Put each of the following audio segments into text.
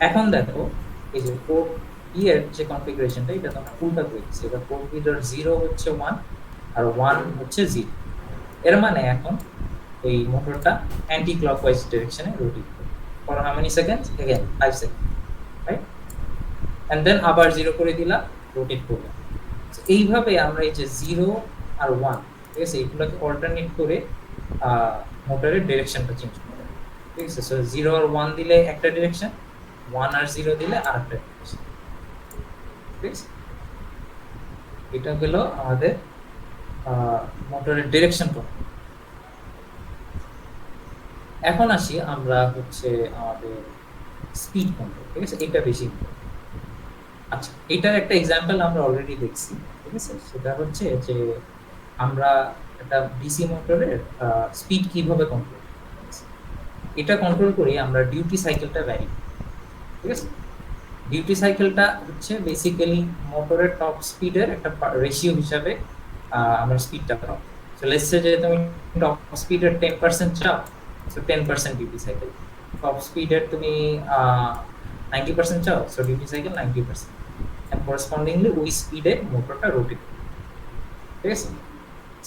এখন দেখো এই যে পোর্ট বি এর যে কনফিগারেশনটা এটা তোমরা উল্টা করে দিচ্ছি। এবার পোর্ট বি এর 0 হচ্ছে 1 আর 1 হচ্ছে 0। এর মানে এখন এই মোটরটা অ্যান্টি ক্লকওয়াইজ ডিরেকশনে রোটেট করবে for how many seconds, again 5 second, right? And then আবার 0 করে দিলাম, রোটেট করবে। তো এইভাবে আমরা এই যে 0 আর 1, ঠিক আছে, এগুলোকে অল্টারনেট করে মোটরের ডিরেকশনটা চেঞ্জ করব, ঠিক আছে। সো 0 আর 1 দিলে একটা ডিরেকশন, 1 আর 0 দিলে আরেকটা ডিরেকশন, ঠিক আছে। এটা হলো আমাদের মোটরের ডিরেকশন কন্ট্রোল। এখন আসি আমরা হচ্ছে আমাদের স্পিড কন্ট্রোল, ঠিক আছে, এটা বেশি important। আচ্ছা, এটার একটা এক্সাম্পল আমরা অলরেডি দেখছি, ঠিক আছে। সেটা হচ্ছে যে আমরা একটা ডিসি মোটরের স্পিড কিভাবে কন্ট্রোল করি। এটা কন্ট্রোল করি আমরা ডিউটি সাইকেলটা ভ্যারি, ঠিক আছে। ডিউটি সাইকেলটা হচ্ছে বেসিক্যালি মোটরের টপ স্পিডের একটা রেশিও হিসাবে আমরা স্পিডটা পাবো। সো লেটস সে যে তুমি টপ স্পিডের 10% চাও, সো 10% ডিউটি সাইকেল। টপ স্পিডের তুমি 90% চাও, সো ডিউটি সাইকেল 90%। এন্ড করেসপন্ডিংলি ওই স্পিডে মোটরটা রোটেট করবে, ঠিক আছে।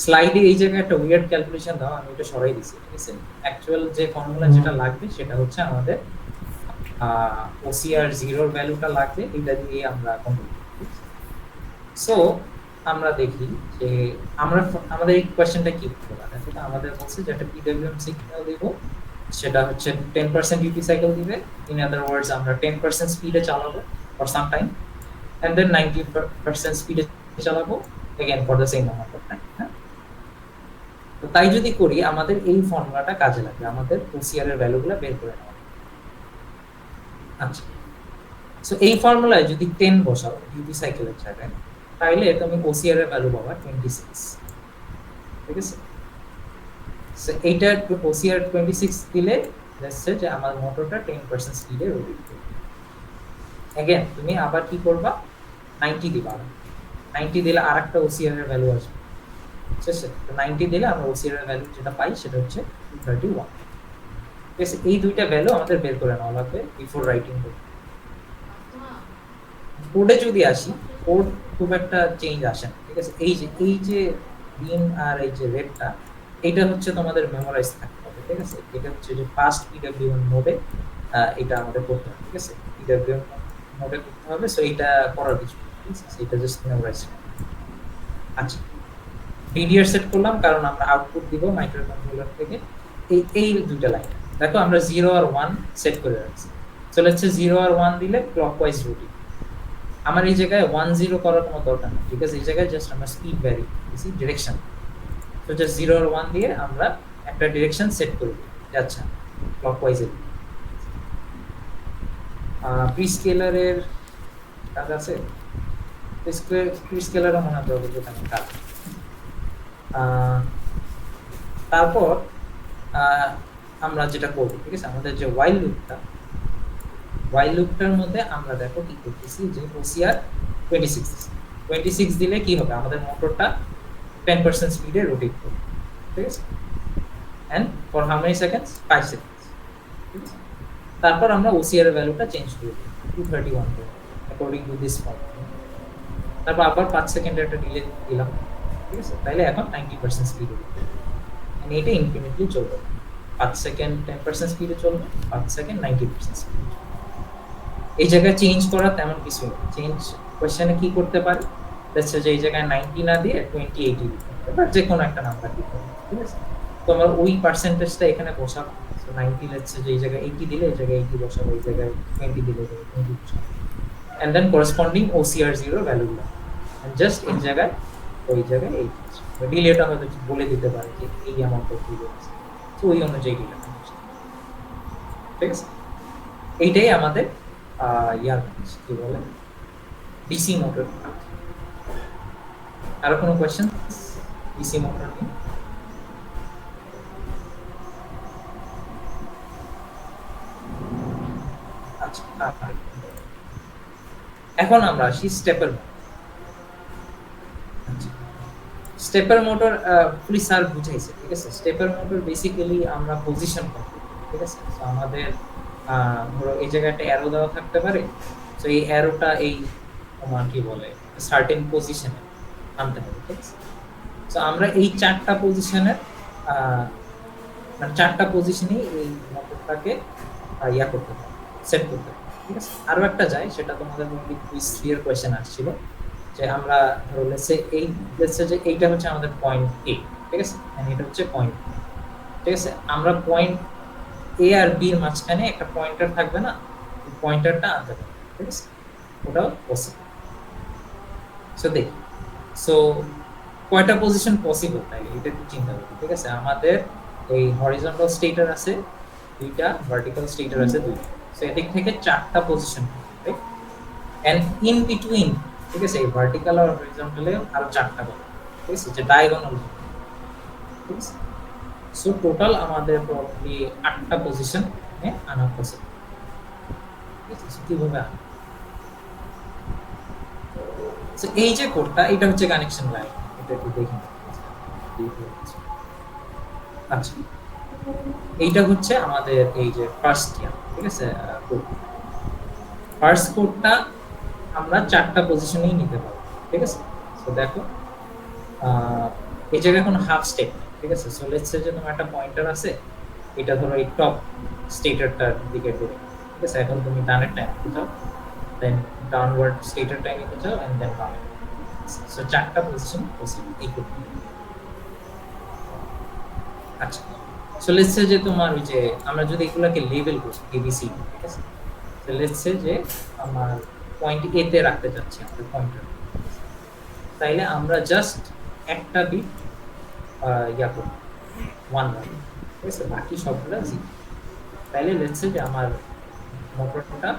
স্লাইডে এই জায়গায় একটা উইয়ার্ড ক্যালকুলেশন দাও, আমি এটা সরাই দিছি, ঠিক আছে। অ্যাকচুয়াল যে ফর্মুলা যেটা লাগবে সেটা হচ্ছে আমাদের ওসিআর 0 এর ভ্যালুটা লাগবে, এটা দিয়ে আমরা কন্ট্রোল করি। সো আমরা দেখি যে আমরা আমাদের এই কোশ্চেনটা কি বলা আছে, আমাদের বলছে যে একটা পিডব্লিউএম সিগন্যাল দেব, সেটা হচ্ছে 10% ডিউটি সাইকেল দিবে। ইন আদার ওয়ার্ডস আমরা 10% স্পিডে চালাবো for some time, and then 90% স্পিডে চালাবো again for the same amount of time. তো তাই যদি করি আমাদের এই ফর্মুলাটা কাজে লাগবে, আমাদের ওসিআর এর ভ্যালুগুলো বের করে নেওয়া। আচ্ছা, সো এই ফর্মুলায় যদি 10 বসাও ডিউটি সাইকেলের জায়গায়, তাহলে তুমি ওসিআর এর ভ্যালু পাবা 26, ঠিক আছে। সো এইটা ওসিআর 26 দিলে দেখছে যে আমার মোটরটা 10% স্পিডে রোটেট করবে। अगेन তুমি আবার কি করবা, 90 দিবা, 90 দিলে আরেকটা ওসিআর এর ভ্যালু আসবে, ঠিক আছে। তো 90 দিলে আমরা ওসিআর এর ভ্যালু যেটা পাই সেটা হচ্ছে 231, ঠিক আছে। এই দুইটা ভ্যালু আমাদের বের করে নেওয়া লাগবে বিফোর রাইটিং কোড। কোডে যদি আসি, কোড খুব একটা চেঞ্জ আসে না, ঠিক আছে। এই যে গ্রিন আর এই যে রেডটা, এটা হচ্ছে তোমাদের মেমোরাইজ থাকতে হবে, ঠিক আছে। এটা হচ্ছে যে ফার্স্ট পিডব্লিউএম মোডে এটা আমাদের করতে হবে, ঠিক আছে। পিডব্লিউএম মোডে করতে হবে, সো এটা করার কিছু নেই, ঠিক আছে। এটা জাস্ট মেমোরাইজ। আচ্ছা, ডিডিআর সেট করলাম কারণ আমরা আউটপুট দিব মাইক্রোকন্ট্রোলার থেকে। এই দুইটা লাইন দেখো আমরা 0 আর 1 সেট করে রাখছি। সো লেটস সে 0 আর 1 দিলে ক্লকওয়াইজ রুটিং। আমার এই জায়গায় 1 0 করার কোনো দরকার নেই, ঠিক আছে। এই জায়গায় জাস্ট আমরা স্পিড ভ্যারি করতেছি, ডিরেকশন। তো জাস্ট 0 আর 1 দিয়ে আমরা একটা ডিরেকশন সেট করে দিই, আচ্ছা ক্লকওয়াইজে। প্রিস্কেলারের কাজ আছে, প্রিস্কেলারও মনে হয় যে কাজ। তারপর আমরা যেটা করব, ঠিক আছে, আমাদের যে ওয়াইল লুপটার মধ্যে আমরা দেখো কি করতেছি যে ওসিআর 26 দিলে কি হবে, আমাদের মোটরটা 10% স্পিডে রোটেট করবে, ঠিক আছে। And for how many seconds, 5 seconds, ঠিক আছে। তারপর আমরা ওসিআর এর ভ্যালুটা চেঞ্জ করে দিই 231 অ্যাকর্ডিং টু দিস ফর্মুলা। তারপর আবার 5 সেকেন্ডের একটা ডিলে দিলাম, ঠিক আছে। তাহলে এখন 90% স্পিডে মানে এটা ইনফিনিটলি চলবে। 5 সেকেন্ড 10% স্পিডে চলবে, 5 সেকেন্ড 90% স্পিডে। এই জায়গায় চেঞ্জ করা তেমন কিছু নেই। চেঞ্জ কোশ্চেনে কি করতে পারি, দেখছে যে এই জায়গায় 90 না দিয়ে 20 80 দিতে হবে, বা যে কোনো একটা নাম্বার দিতে হবে, ঠিক আছে। তো আমরা ওই পার্সেন্টেজটা এখানে বসাবো। সো 90 লেটস যে এই জায়গায় 80 দিলে এই জায়গায় 80 বসাবো, এই জায়গায় 20 দিলে এই জায়গায় 20 বসাবো। এন্ড দেন করেসপন্ডিং ওসিআর 0 ভ্যালুগুলো এন্ড জাস্ট এই জায়গায় ওই জায়গায় এই ডিলেটা আমাদের বলে দিতে পারে যে এই অ্যামাউন্ট অফ ডিলে আছে, তো ওই অনুযায়ী ডিলেটা, ঠিক আছে। এইটাই আমাদের ইয়ার কি বলে ডিসি মোটর। আর কোনো কোশ্চেন ডিসি মোটর নিয়ে? আচ্ছা, এখন আমরা আসি স্টেপার মোটর। স্টেপার মোটর ফুলি স্যার বুঝাইছে, ঠিক আছে। স্টেপার মোটর বেসিক্যালি আমরা পজিশন কন্ট্রোল, ঠিক আছে। তো আমাদের ধরো এই জায়গায় একটা অ্যারো দেওয়া থাকতে পারে, তো এই অ্যারোটা এই তোমার কি বলে সার্টেন পজিশনে আনতে হবে, ঠিক আছে? তো আমরা এই চারটা পজিশনের মানে চারটা পজিশনেই এই মোটরটাকে ইয়া করতে পারি, সেট করতে পারি, ঠিক আছে? আরো একটা যায়, সেটা তোমাদের মধ্যে কুইজ 3 এর কোশ্চেন আসছিল, যে আমরা ধরো লেটস সে যে এইটা হচ্ছে আমাদের পয়েন্ট এ, ঠিক আছে, and এটা হচ্ছে পয়েন্ট, ঠিক আছে? আমরা পয়েন্ট এ আর বি এর মাঝখানে একটা পয়েন্টার থাকবে না, ওই পয়েন্টারটা আনতে পারি, ঠিক আছে? ওটাও পসিবল। সো দেখি, সো কয়টা পজিশন পসিবল তাইলে এটা একটু চিন্তা করি, ঠিক আছে? আমাদের এই হরিজন্টাল স্টেটার আছে দুইটা, ভার্টিক্যাল স্টেটার আছে দুইটা, সো এদিক থেকে চারটা position, right? And in between, ঠিক আছে, এই ভার্টিক্যাল আর হরিজন্টালে আরো চারটা পাবে, ঠিক আছে, যে ডায়াগোনাল, ঠিক আছে? সো টোটাল আমাদের প্রবাবলি 8টা পজিশন আনা পসিবল, ঠিক আছে? কিভাবে আনা? সো এই যে কোডটা, এটা হচ্ছে কানেকশন লাইন, এটা একটু দেখি। আচ্ছা, এইটা হচ্ছে আমাদের এই যে ফার্স্ট ইয়ার, ঠিক আছে, কোড। ফার্স্ট কোডটা আমরা চারটা পজিশনেই নিতে পারবো, ঠিক আছে? সো দেখো এই জায়গায় কোনো হাফ স্টেপ, ঠিক আছে? সো লেটস সে যে তোমার একটা পয়েন্টার আছে, এটা ধরো এই টপ স্টেটারটার দিকে ধরে, ঠিক আছে? এখন তুমি ডানের টাইম কোথাও, দেন ডাউনওয়ার্ড স্টেটার টাইম কোথাও, এন্ড দেন বামে। সো চারটা পজিশন পসিবল এই কোড। আচ্ছা, সো লেটস সে যে তোমার ওই যে আমরা যদি এগুলোকে লেবেল করি এবিসি, ঠিক আছে? সো লেটস সে যে আমার পয়েন্ট এ তে রাখতে চাচ্ছি আমাদের পয়েন্টার, তাইলে আমরা জাস্ট একটা বিট ইয়া করব, ওয়ান রাখবো, ঠিক আছে? বাকি সবগুলো জিরো। তাইলে লেটস সে যে আমার মোটরটা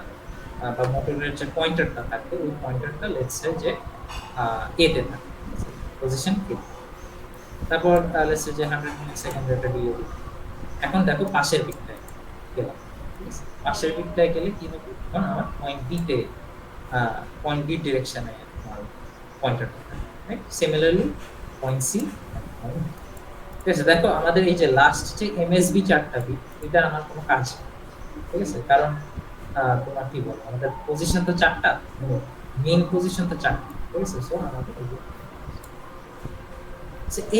বা মোটরের যে পয়েন্টারটা থাকবে, ওই পয়েন্টারটা লেটস সে যে এ তে থাকে, পজিশন এ। তারপর লেটস সে যে 100 মিলি সেকেন্ড একটা ডিলে দিই। এখন দেখো পাশের দিকটায় গেলাম, ঠিক আছে? পাশের দিকটায় গেলে কি হবে, এখন আমার পয়েন্ট বি ডিরেকশনে আমার পয়েন্টারটা থাকে, রাইট? সিমিলারলি পয়েন্ট সি, ঠিক আছে? দেখো আমাদের এই যে লাস্ট যে এমএসবি চারটা বিট, এটা আমার কোনো কাজ নেই, ঠিক আছে? কারণ তোমার কি বলবো, আমাদের পজিশন তো চারটা, মেইন পজিশন তো চারটা, ঠিক আছে? সো আমাদের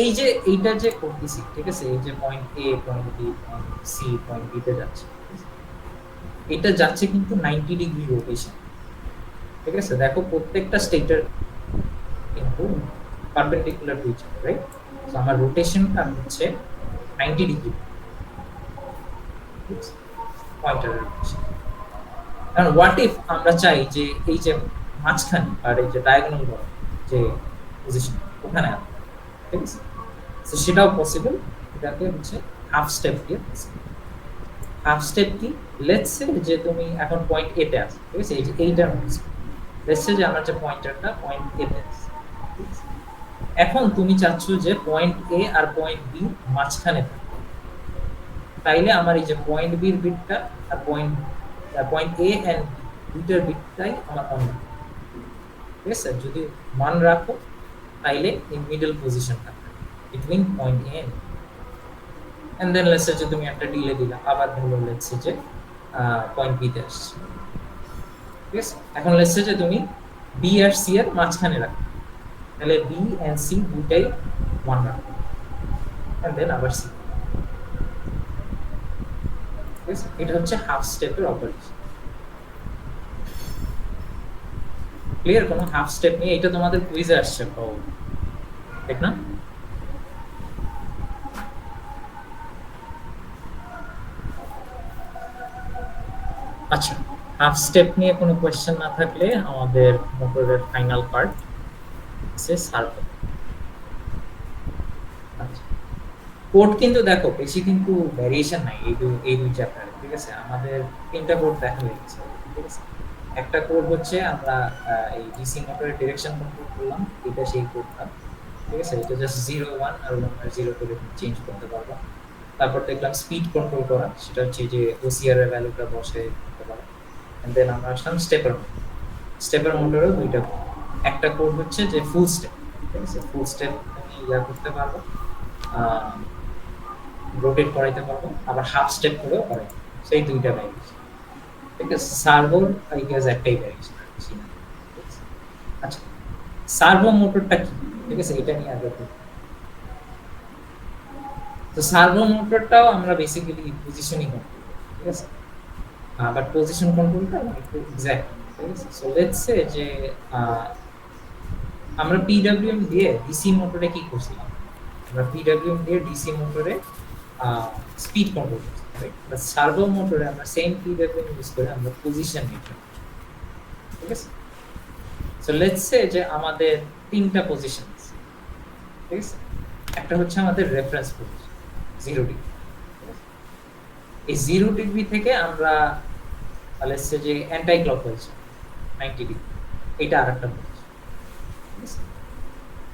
এই যে এইটা যে করতেছি, ঠিক আছে, এই যে point A, point B, point C, point B তে যাচ্ছে, এটা যাচ্ছে কিন্তু 90 ডিগ্রি রোটেশন, ঠিক আছে? দেখো প্রত্যেকটা স্টেটের কিন্তু perpendicular to each other, right? So আমার রোটেশনটা হচ্ছে 90 ডিগ্রি, পয়েন্টারের রোটেশন। কারণ হোয়াট ইফ আমরা চাই যে এই যে মাঝখানে আর এই যে ডায়াগোনাল যে পজিশন ওখানে আনতে, ঠিক আছে? তো সেটাও পসিবল, এটাকে হচ্ছে হাফ স্টেপ দিয়ে পসিবল। হাফ স্টেপ কি, লেটস সে যে তুমি এখন পয়েন্ট এ তে আছো, ঠিক আছে? এই যে এইটার মধ্যে লেটস সে যে আমার যে পয়েন্টারটা পয়েন্ট এ তে আছে, ঠিক আছে? এখন তুমি চাচ্ছ যে পয়েন্ট এ আর পয়েন্ট বি মাঝখানে থাকে, তাইলে আমার এই যে পয়েন্ট বির বিটটা আর পয়েন্ট এ এন্ড দুইটার বিটটাই আমার অন, ঠিক আছে? যদি মান রাখো তাইলে এই মিডল পজিশনটা between point A and then let's say যে তুমি একটা ডিলে দিলা, আবার ধরো লেটস সে যে পয়েন্ট বি তে আসছে, ঠিক আছে? এখন লেটস সে যে তুমি বি আর সি এর মাঝখানে রাখো, তাহলে বি এন্ড সি দুটাই ওয়ান রাখো, এন্ড দেন আবার সি, ঠিক আছে? এটা হচ্ছে হাফ স্টেপের অপারেশন। ক্লিয়ার? কোনো হাফ স্টেপ নেই, এটা তোমাদের কুইজে আসছে, ঠিক না? আচ্ছা, হাফ স্টেপ নিয়ে কোনো কোয়েশ্চেন না থাকলে আমাদের মোটরের ফাইনাল পার্ট আছে সার্ভে। আচ্ছা, কোড কিন্তু দেখো বেশি কিন্তু ভ্যারিয়েশন নাই এই দুই চ্যাপ্টারে, ঠিক আছে? আমাদের তিনটা কোড দেখা হয়ে গেছে, ঠিক আছে? একটা কোড হচ্ছে আমরা এই ডিসি মোটরের ডিরেকশন কন্ট্রোল করলাম, এটা সেই কোডটা, ঠিক আছে? এটা জাস্ট 0 1 আর 1 আর 0 করে চেঞ্জ করতে পারবো। তারপর দেখলাম স্পিড কন্ট্রোল করা, সেটা হচ্ছে যে ওসিআর এর ভ্যালুটা বসে করতে পারো। এন্ড দেন আমরা আসলাম স্টেপের মোটরেও দুইটা কোড। একটা কোড হচ্ছে যে ফুল স্টেপ, ঠিক আছে? ফুল স্টেপ তুমি ইয়া করতে পারবো, রোটেট করাইতে পারবো, আবার হাফ স্টেপ করেও করাইতে পারবো, সেই দুইটা ভ্যালু। ঠিক আছে, সার্ভোর আই গেস একটাই ভ্যারিয়েশন আর বেশি না। ঠিক আছে? আচ্ছা, সার্ভো মোটরটা কি? ঠিক আছে, এটা নিয়ে আগে বলি। তো সার্ভো মোটরটাও আমরা বেসিক্যালি পজিশনিং কন্ট্রোল করি, ঠিক আছে, বাট পজিশন কন্ট্রোলটা একটু এক্সাক্ট। ঠিক আছে, সো লেটস সে যে আমরা পিডব্লিউএম দিয়ে ডিসি মোটরে কি করছিলাম, আমরা পিডব্লিউএম দিয়ে ডিসি মোটরে স্পিড কন্ট্রোল করছি, রাইট? বাট সার্ভো মোটরে আমরা সেম পিডব্লিউএম ইউজ করে আমরা পজিশন নির্ধারণ করি। ঠিক আছে, সো লেটস সে যে আমাদের তিনটা পজিশন আছে। ঠিক আছে, একটা হচ্ছে আমাদের রেফারেন্স পজিশন 0 ডিগ্রি। এই 0 ডিগ্রি থেকে আমরা লেটস সে যে অ্যান্টি ক্লকওয়াইজ 90 ডিগ্রি, এটা আরেকটা পজিশন। ঠিক আছে,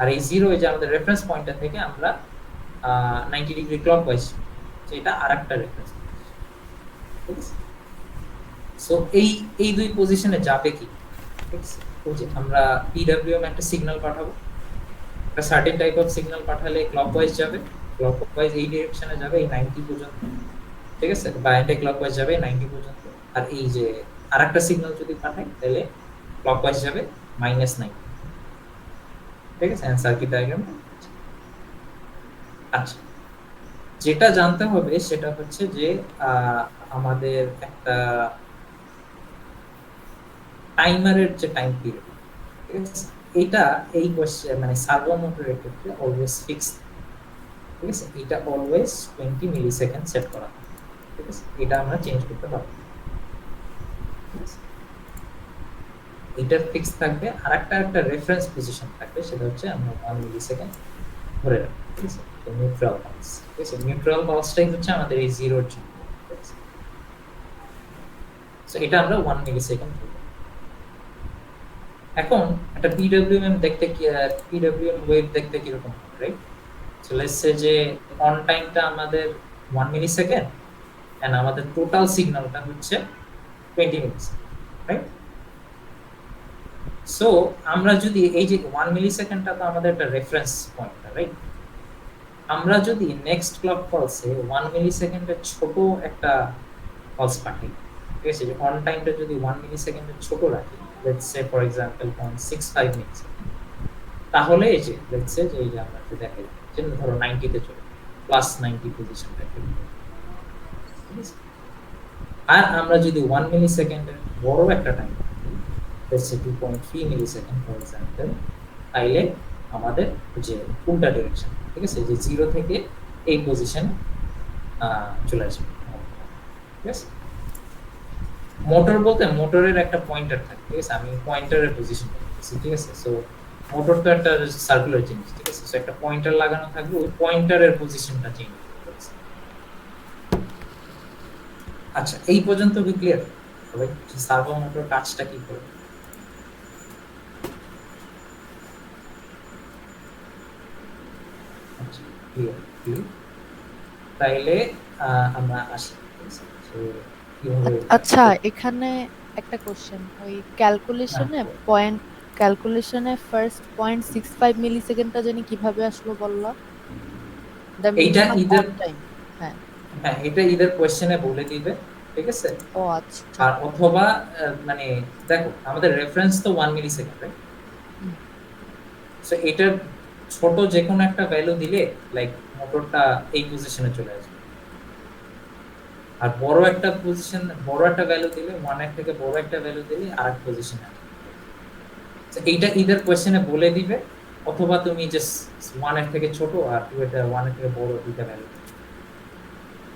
আর এই 0 এই যে আমাদের রেফারেন্স পয়েন্টটা থেকে আমরা 90 ডিগ্রি ক্লকওয়াইজ, এটা আরেকটা রেফারেন্স। ঠিক আছে, সো এই দুই পজিশনে যাবে কি? ঠিক আছে, ওই যে আমরা পিডব্লিউএম একটা সিগন্যাল পাঠাবো, একটা সার্টেন টাইপ অফ সিগন্যাল পাঠালে ক্লকওয়াইজ যাবে, ক্লকওয়াইজ এই ডিরেকশনে যাবে এই 90 পর্যন্ত। ঠিক আছে, বা অ্যান্টি ক্লকওয়াইজ যাবে 90 পর্যন্ত। আর এই যে আরেকটা সিগন্যাল যদি পাঠাই তাহলে ক্লকওয়াইজ যাবে -90। ঠিক আছে, সার্কিট ডায়াগ্রাম। আচ্ছা, যেটা জানতে হবে সেটা হচ্ছে যে আমাদের একটা টাইমারের যে টাইম পিরিয়ড, ঠিক আছে, এটা এই কোশ্চেন মানে সার্ভো মোটরের ক্ষেত্রে অলওয়েজ ফিক্সড। ঠিক আছে, এটা অলওয়েজ 20 মিলি সেকেন্ড সেট করা। ঠিক আছে, এটা আমরা চেঞ্জ করতে পারবো। ঠিক আছে, এটার ফিক্স থাকবে। আর একটা রেফারেন্স পজিশন থাকবে, সেটা হচ্ছে আমরা 1 মিলি সেকেন্ড ধরে রাখবো। ঠিক আছে, তো নিউট্রাল পালস। ঠিক আছে, নিউট্রাল পালসটাই হচ্ছে আমাদের এই জিরোর জন্য। ঠিক আছে, সো এটা আমরা 1 মিলি সেকেন্ড ধরবো। এখন একটা পিডব্লিউএম দেখতে কি, পিডব্লিউএম ওয়েভ দেখতে কিরকম হবে, রাইট? সো লেটস সে যে অন টাইমটা আমাদের 1 মিলি সেকেন্ড এন্ড আমাদের টোটাল সিগন্যালটা হচ্ছে 20 মিলি সেকেন্ড, রাইট? সো আমরা যদি এই যে 1 মিলি সেকেন্ডটা তো আমাদের একটা রেফারেন্স পয়েন্ট, রাইট? আমরা যদি নেক্সট ক্লক পালসে 1 মিলি সেকেন্ডের ছোট একটা পালস পাঠাই, ঠিক আছে, যে অন টাইমটা যদি 1 মিলি সেকেন্ডের ছোট রাখি, let's say for example 0.65 millisecond, তাহলে এই যে লেটস সে যে এই যে আমরা একটু দেখাই যে ধরো 90 তে চলে +90 পজিশনটা ফিল করি। ঠিক আছে, আর আমরা যদি 1 মিলি সেকেন্ডের বড় একটা time, let's say 2.3 millisecond for example, তাইলে আমাদের যে উল্টা ডিরেকশন, ঠিক আছে, যে 0 থেকে এই পজিশনে চলে আসবে। ঠিক আছে, মোটর বলতে মোটরের একটা পয়েন্টার থাকে। ঠিক আছে, আমি পয়েন্টারের পজিশন বলতেছি। ঠিক আছে, সো মোটর তো একটা সার্কুলার জিনিস। ঠিক আছে, সো একটা পয়েন্টার লাগানো থাকবে, ওই পয়েন্টারের পজিশনটা চেঞ্জ করতে। আচ্ছা, এই পর্যন্ত কি ক্লিয়ার সবাই? সার্ভো মোটর কাজটা কি করে? আচ্ছা, ক্লিয়ার ক্লিয়ার। তাইলে আমরা আসি। ঠিক আছে, সো কিভাবে আচ্ছা, এখানে একটা কোশ্চেন, ওই ক্যালকুলেশনে পয়েন্ট, ক্যালকুলেশনে ফার্স্ট 0.65 মিলি সেকেন্ডটা জানি কিভাবে আসলো বললা? দ্য এইটা মিনিমাম ইদার, অন টাইম। হ্যাঁ। হ্যাঁ এটা ইদার কোশ্চেনে বলে দিবে। ঠিক আছে, ও আচ্ছা। আর অথবা মানে দেখো আমাদের রেফারেন্স তো 1 মিলি সেকেন্ড, রাইট? হুম। সো এটার ছোট যে কোনো একটা ভ্যালু দিলে লাইক মোটরটা এই পজিশনে চলে আসবে। আর বড় একটা পজিশন, বড় একটা ভ্যালু দিলে 1 এর থেকে বড় একটা ভ্যালু দিলে আরেক পজিশনে আসবে। তো এইটা ইদার কোশ্চেনে বলে দিবে, অথবা তুমি জাস্ট 1 এর থেকে ছোট আর 2 এটা 1 এর থেকে বড় দুইটা ভ্যালু।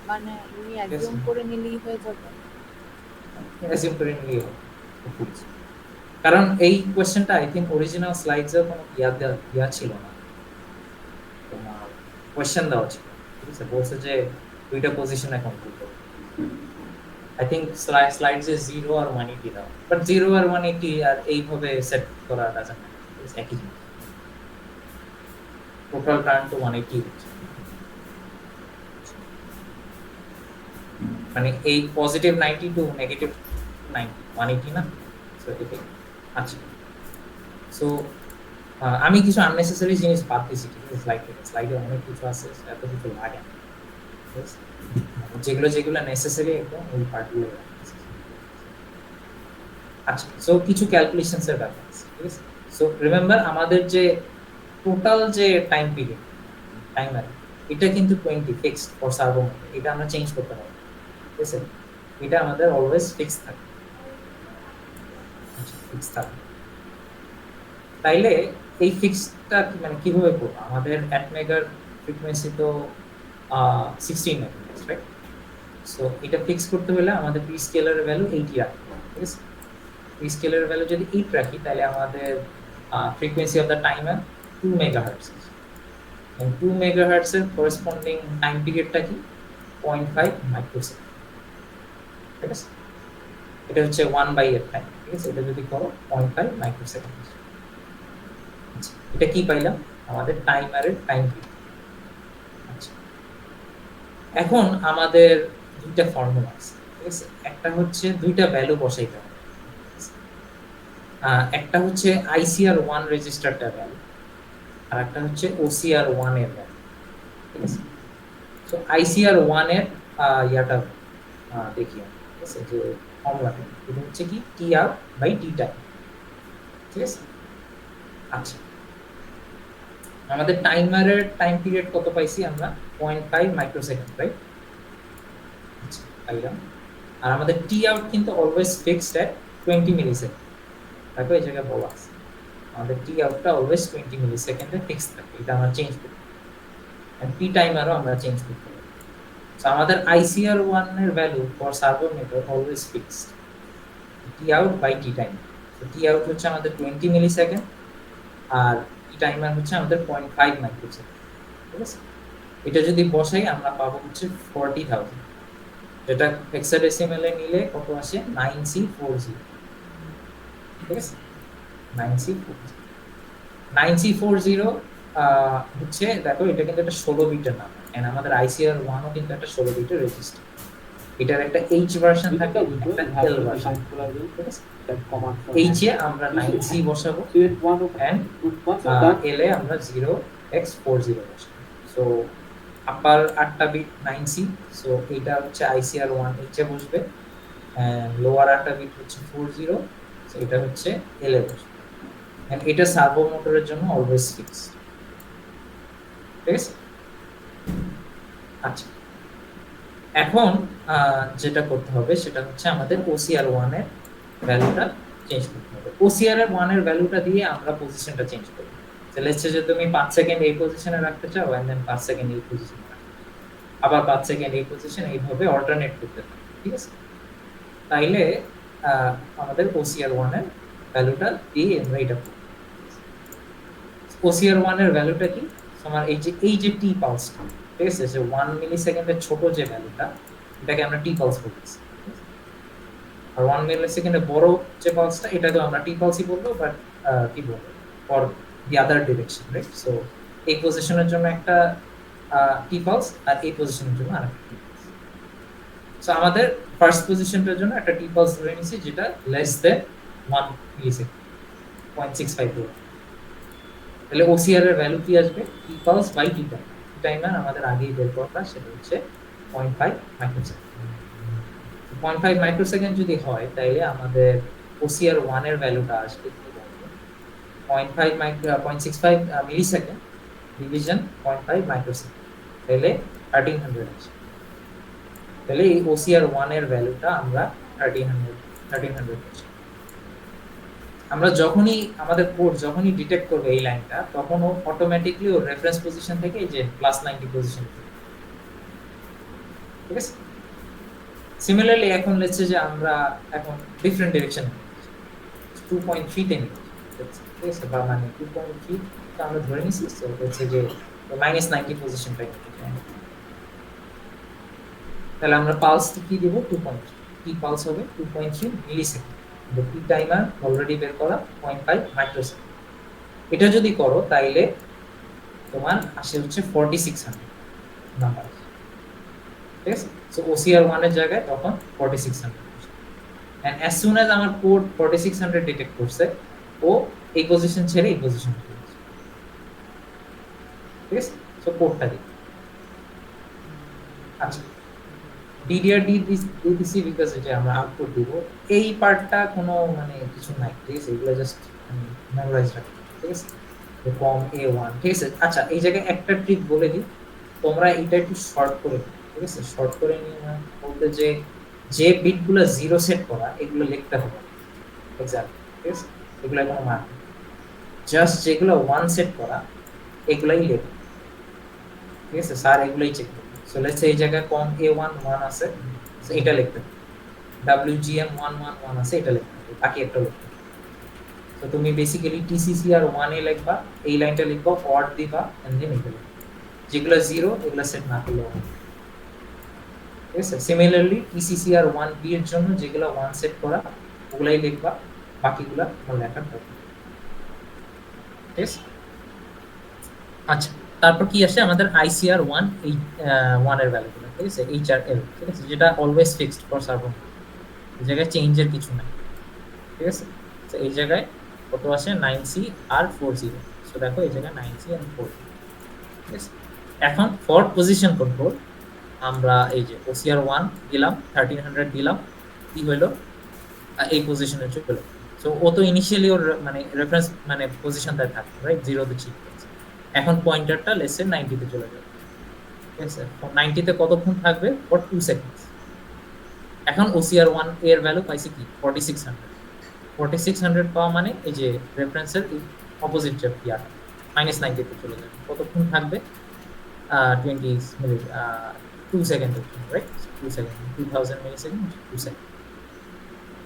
মানে আমি অ্যাজিউম করে নিলেই হয়ে যাবে। অ্যাজিউম করে নিলেই হবে। কারণ এই কোশ্চেনটা আই থিংক অরিজিনাল স্লাইডসে কোনো ইয়া ছিল না, তোমার কোশ্চেন দেওয়া ছিল। ঠিক আছে, বলছে যে দুইটা পজিশনে কন্ট্রোল করো। আই থিংক স্লাইডসে 0 আর 180 দাও, বাট 0 আর 180 আর এইভাবে সেট করা ডাজন্ট ম্যাটার, একই জিনিস। টোটাল কারেন্ট তো 180 হচ্ছে, মানে এই পজিটিভ 90 টু নেগেটিভ 90 180 না, সো এটাই। আচ্ছা, সো আমি কিছু আননেসেসারি জিনিস বাদ দিয়েছি। ঠিক আছে, স্লাইডে অনেক কিছু আছে, এত কিছু লাগে না। ঠিক আছে, যেগুলো যেগুলো নেসেসারি একদম ওই পার্টগুলো রাখছি। আচ্ছা, সো কিছু ক্যালকুলেশনস এর ব্যাপার আছে, ঠিক আছে? সো রিমেম্বার আমাদের যে টোটাল যে টাইম পিরিয়ড টাইমার এটা কিন্তু 20 ফিক্সড ফর সার্ভো মোড, এটা আমরা চেঞ্জ করতে পারবো, ঠিক আছে? এটা আমাদের অলওয়েজ ফিক্স থাকে, আচ্ছা ফিক্স থাকে। তাইলে এই ফিক্সটা মানে কিভাবে করবো? আমাদের 1 মেগার ফ্রিকোয়েন্সি তো 16 মেগাহার্টজ, রাইট? সো এটা ফিক্স করতে হলে আমাদের পি স্কেলারের ভ্যালু 80 রাখতে হবে, ঠিক আছে? পি স্কেলারের ভ্যালু যদি 8 রাখি তাহলে আমাদের frequency of the timer 2 megahertz, এবং 2 মেগাহার্টজ এর করেসপন্ডিং টাইম পিরিয়ডটা কি 0.5 মাইক্রোসেকেন্ড, ঠিক আছে? এটা হচ্ছে 1/8 টাইম, ঠিক আছে? এটা যদি করো 0.5 মাইক্রোসেকেন্ড। আচ্ছা, এটা কি পাইলাম? আমাদের টাইমারের টাইম পিরিয়ড। আচ্ছা, এখন আমাদের দুইটা ফর্মুলা আছে, ঠিক আছে? একটা হচ্ছে দুইটা ভ্যালু বসাইতে হবে, একটা হচ্ছে ICR1 রেজিস্টারটার ভ্যালু, আর একটা হচ্ছে OCR1 এর ভ্যালু, ঠিক আছে? সো ICR1 এর ইয়াটা দেখি আমরা, ঠিক আছে? যে ফর্মুলাটা এটা হচ্ছে কি TR বাই T টাইম, ঠিক আছে? আচ্ছা, আমাদের টাইমারের টাইম পিরিয়ড কত পাইছি আমরা? 0.5 মাইক্রোসেকেন্ড, রাইট? আচ্ছা, পাইলাম। আর আমাদের টি আউট কিন্তু অলওয়েজ ফিক্সড এট 20 মিলিসেকেন্ড, দেখো এই জায়গায় বলা আছে আমাদের টি আউটটা অলওয়েজ 20 মিলিসেকেন্ডে ফিক্সড থাকে, এটা আমরা চেঞ্জ করতে পারি। এন্ড টি টাইমারও আমরা চেঞ্জ করতে পারি। সো আমাদের ICR1 এর value for servo method always fixed, T out by T time. তো টি আউট হচ্ছে আমাদের 20 মিলিসেকেন্ড, আর টি টাইমার হচ্ছে আমাদের 0.5 মাইক্রোসেকেন্ড, ঠিক আছে? এটা যদি বসাই আমরা পাবো হচ্ছে 40,000, যেটা হেক্সাডেসিমেলে নিলে কত আসে? 9C40, ঠিক আছে? 9C40 9C40 হচ্ছে, দেখো এটা কিন্তু একটা 16 বিটের নাম্বার, এন্ড আমাদের ICR1 ও কিন্তু একটা 16 বিটের রেজিস্টার। এটার একটা H ভার্সন থাকে, একটা L ভার্সন, ঠিক আছে? H এ আমরা 9C বসাবো এন্ড L এ আমরা 0x40 বসাবো। সো আপার 8টা বিট 9C, সো এটা হচ্ছে ICR1 H এ বসবে, এন্ড লোয়ার 8টা বিট হচ্ছে 40, সো এটা হচ্ছে L এ বসবে। এন্ড এটা সার্ভো মোটরের জন্য অলওয়েজ ফিক্সড, ঠিক আছে? আচ্ছা, এখন যেটা করতে হবে সেটা হচ্ছে আমাদের OCR1 এর ভ্যালুটা চেঞ্জ করতে হবে। OCR1 এর ভ্যালুটা দিয়ে আমরা পজিশনটা চেঞ্জ করব। তো লেটস সে যে তুমি 5 সেকেন্ড এই পজিশনে রাখতে চাও, এন্ড দেন 5 সেকেন্ড এই পজিশনে রাখতে চাও, আবার 5 সেকেন্ড এই পজিশন, এইভাবে অল্টারনেট করতে থাকো, ঠিক আছে? তাইলে আমাদের OCR1 এর ভ্যালুটা দিয়ে আমরা এটা করব। OCR1 এর ভ্যালুটা কি? তোমার এই যে টি পালসটা, ঠিক আছে? যে 1 মিলিসেকেন্ডের ছোট যে ভ্যালুটা, এটাকে আমরা টি পালস বলতেছি, আর 1 মিলিসেকেন্ডের বড় যে পালসটা, এটাকে আমরা টি পালসই বলবো, বাট কি বলবো, for the other direction, right? So এই পজিশনের জন্য একটা টি পালস, আর এই পজিশনের জন্য আরেকটা টি পালস। সো আমাদের ফার্স্ট পজিশনটার জন্য একটা টি পালস ধরে নিছি, যেটা লেস দেন 1 মিলিসেকেন্ড, 0.65 ধরে। তাহলে OCR এর ভ্যালু কি আসবে? T pulse by T time. T timer আমাদের আগেই বের করা, সেটা হচ্ছে 0.5 মাইক্রোসেকেন্ড। 0.5 মাইক্রোসেকেন্ড যদি হয় তাহলে আমাদের OCR1 এর ভ্যালুটা আসবে 0.65 মিলিসেকেন্ড ডিভিশন 0.5 মাইক্রোসেকেন্ড, তাহলে 1300 আসবে। তাহলে এই OCR1 এর ভ্যালুটা আমরা 1300 পাচ্ছি। আমরা যখনই আমাদের কোড যখনই ডিটেক্ট করবে এই লাইনটা, তখন ও অটোমেটিক্যালি ওর রেফারেন্স পজিশন থেকে এই যে +90 পজিশন, ঠিক আছে? সিমিলারলি এখন লেটস সে যে আমরা এখন ডিফারেন্ট ডিরেকশনে 2.3 তে নিই, ঠিক আছে? বা মানে 2.3 টা আমরা ধরে নিছি, সো লেটস সে যে -90 পজিশনটা নিতে, তাহলে আমরা পালস কি দিব? 2.3, কি পালস হবে? 2.3 মিলিসেকেন্ড। টি টাইমার অলরেডি বের করা 0.5 মাইক্রোসেকেন্ড। এটা যদি করো তাইলে তোমার আসে হচ্ছে 4600 নাম্বার, ঠিক আছে? সো OCR1 এর জায়গায় তখন 4600, and as soon as আমার কোড 4600 ডিটেক্ট করছে, ও এই পজিশন ছেড়ে এই পজিশন চলে গেছে, ঠিক আছে? সো কোডটা দিই। আচ্ছা, ডিডিআর দিছি বিকজ এটা আমরা আউটপুট দিব, এই পার্টটা কোনো মানে কিছু নাই, ঠিক আছে, এগুলো জাস্ট মেমোরাইজ রাখো, ঠিক আছে, কম A1, ঠিক আছে। আচ্ছা এই জায়গায় একটা ট্রিক বলে দিই, তোমরা এটা একটু শর্ট করে নিও, ঠিক আছে, শর্ট করে নিয়ে বলতে যে বিটগুলো জিরো সেট করা এগুলো লিখতে হবে এক্সাম্পল, ঠিক আছে, এগুলো কোনো মান, জাস্ট যেগুলো ওয়ান সেট করা এগুলাই লিখবে, ঠিক আছে, স্যার এগুলাই চেক করবে। সো লেটস এই জায়গায় কম A1 1 আছে, সো এটা লিখতে হবে, WGM 1 1 1 আছে, এটা লিখতে হবে, বাকি একটা লিখতে হবে। তো তুমি বেসিক্যালি TCCR 1 এ লিখবা, এই লাইনটা লিখবা, অড দিবা এন্ড দেন এটা লিখবা, যেগুলো জিরো এগুলো সেট না করলে হবে, ঠিক আছে। সিমিলারলি TCCR 1B এর জন্য যেগুলো ওয়ান সেট করা ওগুলাই লিখবা, বাকিগুলো তোমার লেখার দরকার নেই, ঠিক আছে। আচ্ছা তারপর কি আসে আমাদের ICR1, এই 1 এর ভ্যালুগুলো, ঠিক আছে, HRL, ঠিক আছে, যেটা অলওয়েজ ফিক্সড ফর সার্ভার, এই জায়গায় চেঞ্জের কিছু নাই, ঠিক আছে। তো এই জায়গায় কত আসে 9C আর 40, সো দেখো এই জায়গায় 9C আর 40, ঠিক আছে। এখন ফর পজিশন কন্ট্রোল আমরা এই যে OCR1 দিলাম, 1300 দিলাম, কি হলো এই পজিশনে চলে, সো ও তো ইনিশিয়ালি ওর মানে রেফারেন্স মানে পজিশনটায় থাকে, রাইট, 0 তে ঠিক আছে। এখন পয়েন্টারটা লেটস সে 90 তে চলে যাবে, ঠিক আছে, 90 তে কতক্ষণ থাকবে, ফর 2 সেকেন্ডস। এখন OCR1 এর ভ্যালু পাইছে কি 4600, 4600 পাওয়া মানে এই যে রেফারেন্সের অপোজিট যে ইয়ার -90 তে চলে যাবে, কতক্ষণ থাকবে 20 মিনিট 2 সেকেন্ডের জন্য, রাইট, 2 সেকেন্ড, 2000 মিলি সেকেন্ড, 2 সেকেন্ড,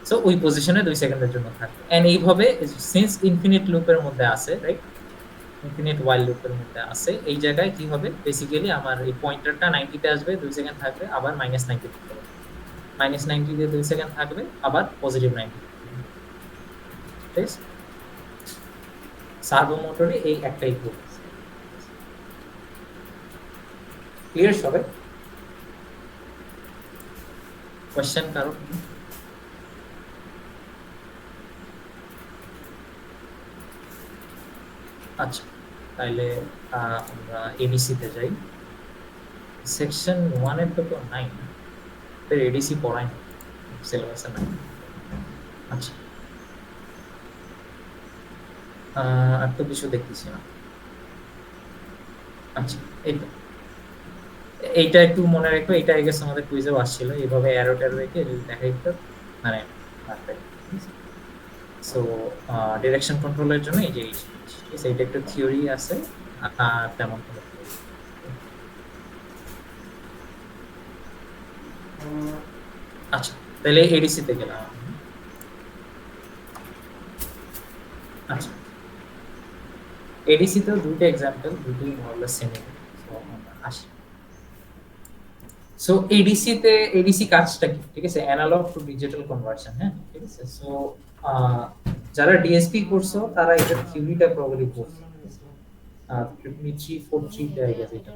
সো ওই পজিশনে 2 সেকেন্ডের জন্য থাকবে। এন্ড এইভাবে সিন্স ইনফিনিট লুপের মধ্যে আছে, রাইট, ইনফিনিট ওয়াইল লুপের মধ্যে আছে, এই জায়গায় কি হবে বেসিক্যালি আমার এই পয়েন্টারটা 90 তে আসবে, 2 সেকেন্ড থাকবে, আবার -90 তে চলে যাবে, -90 তে 2 সেকেন্ড থাকবে, আবার পজিটিভ 90, ঠিক আছে। সার্ভো মোটরে এই একটাই গ্রুপ, ক্লিয়ার সবাই? কোশ্চেন কারো? আচ্ছা তাইলে আমরা এডিসি তে যাই, সেকশন 1 এর তো নাই, তো এডিসি পড়াই না সিলেবাসে নাই। আচ্ছা আর তো কিছু দেখতেছি না। আচ্ছা এইটা একটু মনে রাখো, এটা আই গেস আমাদের কুইজেও আসছিল, এইভাবে অ্যারো ট্যারো রেখে যদি দেখাই তো মানে সো ডিরেকশন কন্ট্রোলের জন্য এই যে ঠিক আছে, এটা একটু থিওরি আছে আর তেমন কোনো আচ্ছা তাহলে এডিসি তে গেলাম। আচ্ছা এডিসি তো দুটো এক্সাম্পল, দুটোই মোরলেস সেম, সো আমরা আসি। সো এডিসি তে এডিসি কাজটা কি, ঠিক আছে, অ্যানালগ টু ডিজিটাল কনভার্সন, হ্যাঁ, ঠিক আছে। সো যারা ডিএসপি করছো তারা এটা থিওরিটা প্রবাবলি পড়ছো, আর 343 তে আই গেস এটা।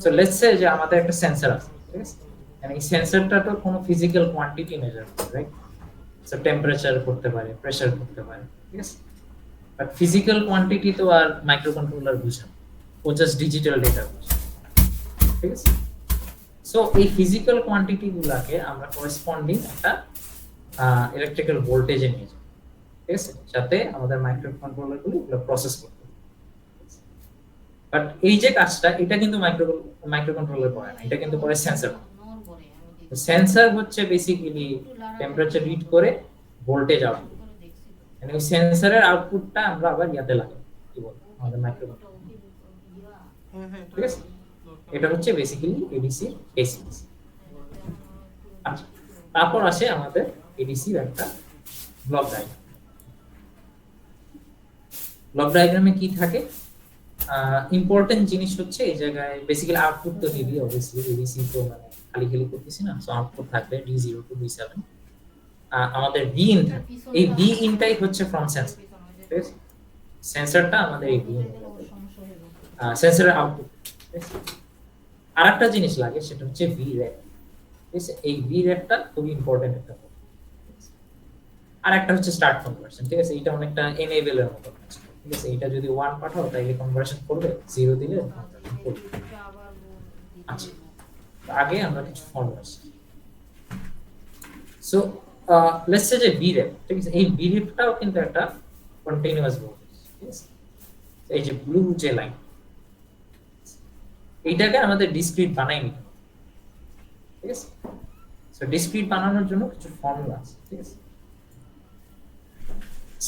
সো লেটস সে যে আমাদের একটা সেন্সর আছে, ঠিক আছে, এই সেন্সরটা তো কোনো ফিজিক্যাল কোয়ান্টিটি মেজার করে, রাইট, সো টেম্পারেচার করতে পারে, প্রেসার করতে পারে, ঠিক আছে, বাট ফিজিক্যাল কোয়ান্টিটি তো আর মাইক্রোকন্ট্রোলার বুঝে না, ও জাস্ট ডিজিটাল ডেটা বুঝে, ঠিক আছে। সো এই ফিজিক্যাল কোয়ান্টিটি গুলাকে আমরা করেসপন্ডিং একটা ইলেকট্রিক্যাল ভোল্টেজে নিয়ে যাই, ঠিক আছে, যাতে আমাদের মাইক্রোকন্ট্রোলার গুলো এগুলো প্রসেস করতে পারে। বাট এই যে কাজটা এটা কিন্তু মাইক্রোকন্ট্রোলার করে না, এটা কিন্তু করে সেন্সর। সেন্সর হচ্ছে বেসিক্যালি টেম্পারেচার রিড করে ভোল্টেজ আউটপুট, মানে ওই সেন্সরের আউটপুটটা আমরা আবার ইয়াতে লাগাই, কি বল আমাদের মাইক্রোকন্ট্রোলার, ঠিক আছে। এটা হচ্ছে বেসিক্যালি এডিসি বেসিক্স। আচ্ছা তারপর আসে আমাদের এডিসির একটা ব্লক ডায়াগ্রাম। ব্লক ডায়াগ্রামে কি থাকে, ইম্পর্টেন্ট জিনিস হচ্ছে এই জায়গায় বেসিক্যালি আউটপুট তো হেভি, অবভিয়াসলি এডিসি তো মানে খালি খালি করতেছি না, সো আউটপুট থাকবে D0 to D7, আমাদের ভি ইন থাকে, এই ভি ইনটাই হচ্ছে ফ্রম সেন্সর, ঠিক আছে, সেন্সরটা আমাদের এই ভি ইন, সেন্সরের আউটপুট, ঠিক আছে। আরেকটা জিনিস লাগে সেটা হচ্ছে ভি র্যাক, ঠিক আছে, এই ভি র্যাকটা খুব ইম্পর্টেন্ট একটা, আর একটা হচ্ছে স্টার্ট কনভার্সন, ঠিক আছে, এটা অনেকটা এনেবল এর মতো, ঠিক আছে, এটা যদি 1 পাঠাও তাহলে কনভার্সন করবে, 0 দিলে কনভার্সন করবে। আচ্ছা আগে আমরা কিছু ফর্মুলা শিখি। সো লেটস সে যে vref, ঠিক আছে, এই vrefটাও কিন্তু একটা কন্টিনিউয়াস ভোল্টেজ, ঠিক আছে। এই যে ব্লু যে লাইন, এইটাকে আমাদের ডিসক্রিট বানাই নিতে হবে, ঠিক আছে। সো ডিসক্রিট বানানোর জন্য কিছু ফর্মুলা আছে, ঠিক আছে।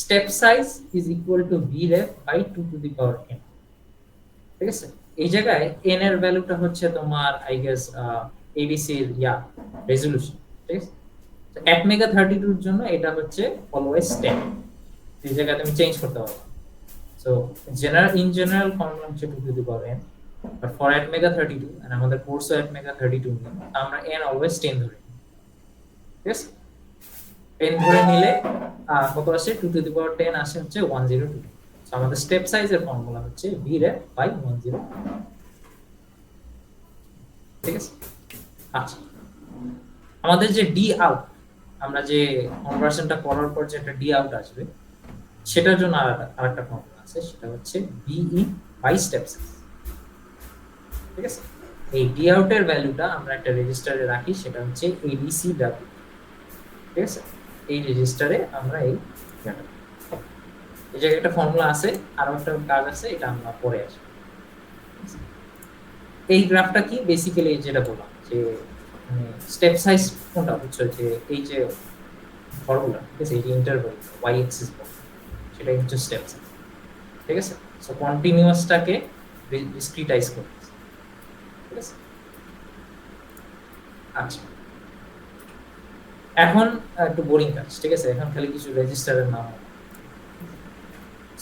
Step size is equal to vref by 2 to the power n, ঠিক আছে। এই জায়গায় n এর ভ্যালুটা হচ্ছে তোমার আই গেস এডিসি এর রেজোলিউশন, ঠিক আছে। তো 1 মেগা 32 এর জন্য এটা হচ্ছে অলওয়েজ 10, এই জায়গায় তুমি চেঞ্জ করতে পারবে। সো জেনারেল ফর্মুলা হচ্ছে 2 to the power n, but for 8 mega 32 and আমাদের কোর্সও 8 মেগা 32 নিয়ে আমরা n অলওয়েজ 10 ধরে নিই, ঠিক আছে। 10 ধরে নিলে কত আসে, 2 টু দি পাওয়ার 10 আসে হচ্ছে 1022। সো আমাদের স্টেপ সাইজের ফর্মুলা হচ্ছে vref বাই 10, ঠিক আছে। আচ্ছা, আমাদের যে ডি আউট, আমরা যে কনভার্সনটা করার পর যে একটা ডি আউট আসবে, সেটার জন্য আরেকটা ফর্মুলা আছে, সেটা হচ্ছে V in by step size, ঠিক আছে। এই ডি আউটের ভ্যালুটা আমরা একটা রেজিস্টারে রাখি, সেটা হচ্ছে এডিসি ডাব্লিউ, ঠিক আছে। এই রেজিস্টারে আমরা এই জায়গায় একটা ফর্মুলা আছে, আরো একটা কাজ আছে, এটা আমরা পরে আসবো। এই গ্রাফটা কি বেসিক্যালি যেটা বললাম যে স্টেপ সাইজ কোনটা বুঝছো, যে এই যে ফর্মুলা, ঠিক আছে, এই যে ইন্টারভ্যাল ওয়াই এক্সিস সেটা হচ্ছে স্টেপ সাইজ, ঠিক আছে। সো কন্টিনিউয়াসটাকে ডিসক্রিটাইজ করতেছে, ঠিক আছে। আচ্ছা, এখন একটু বোরিং কাজ, ঠিক আছে, এখন খালি কিছু রেজিস্টারের নাম।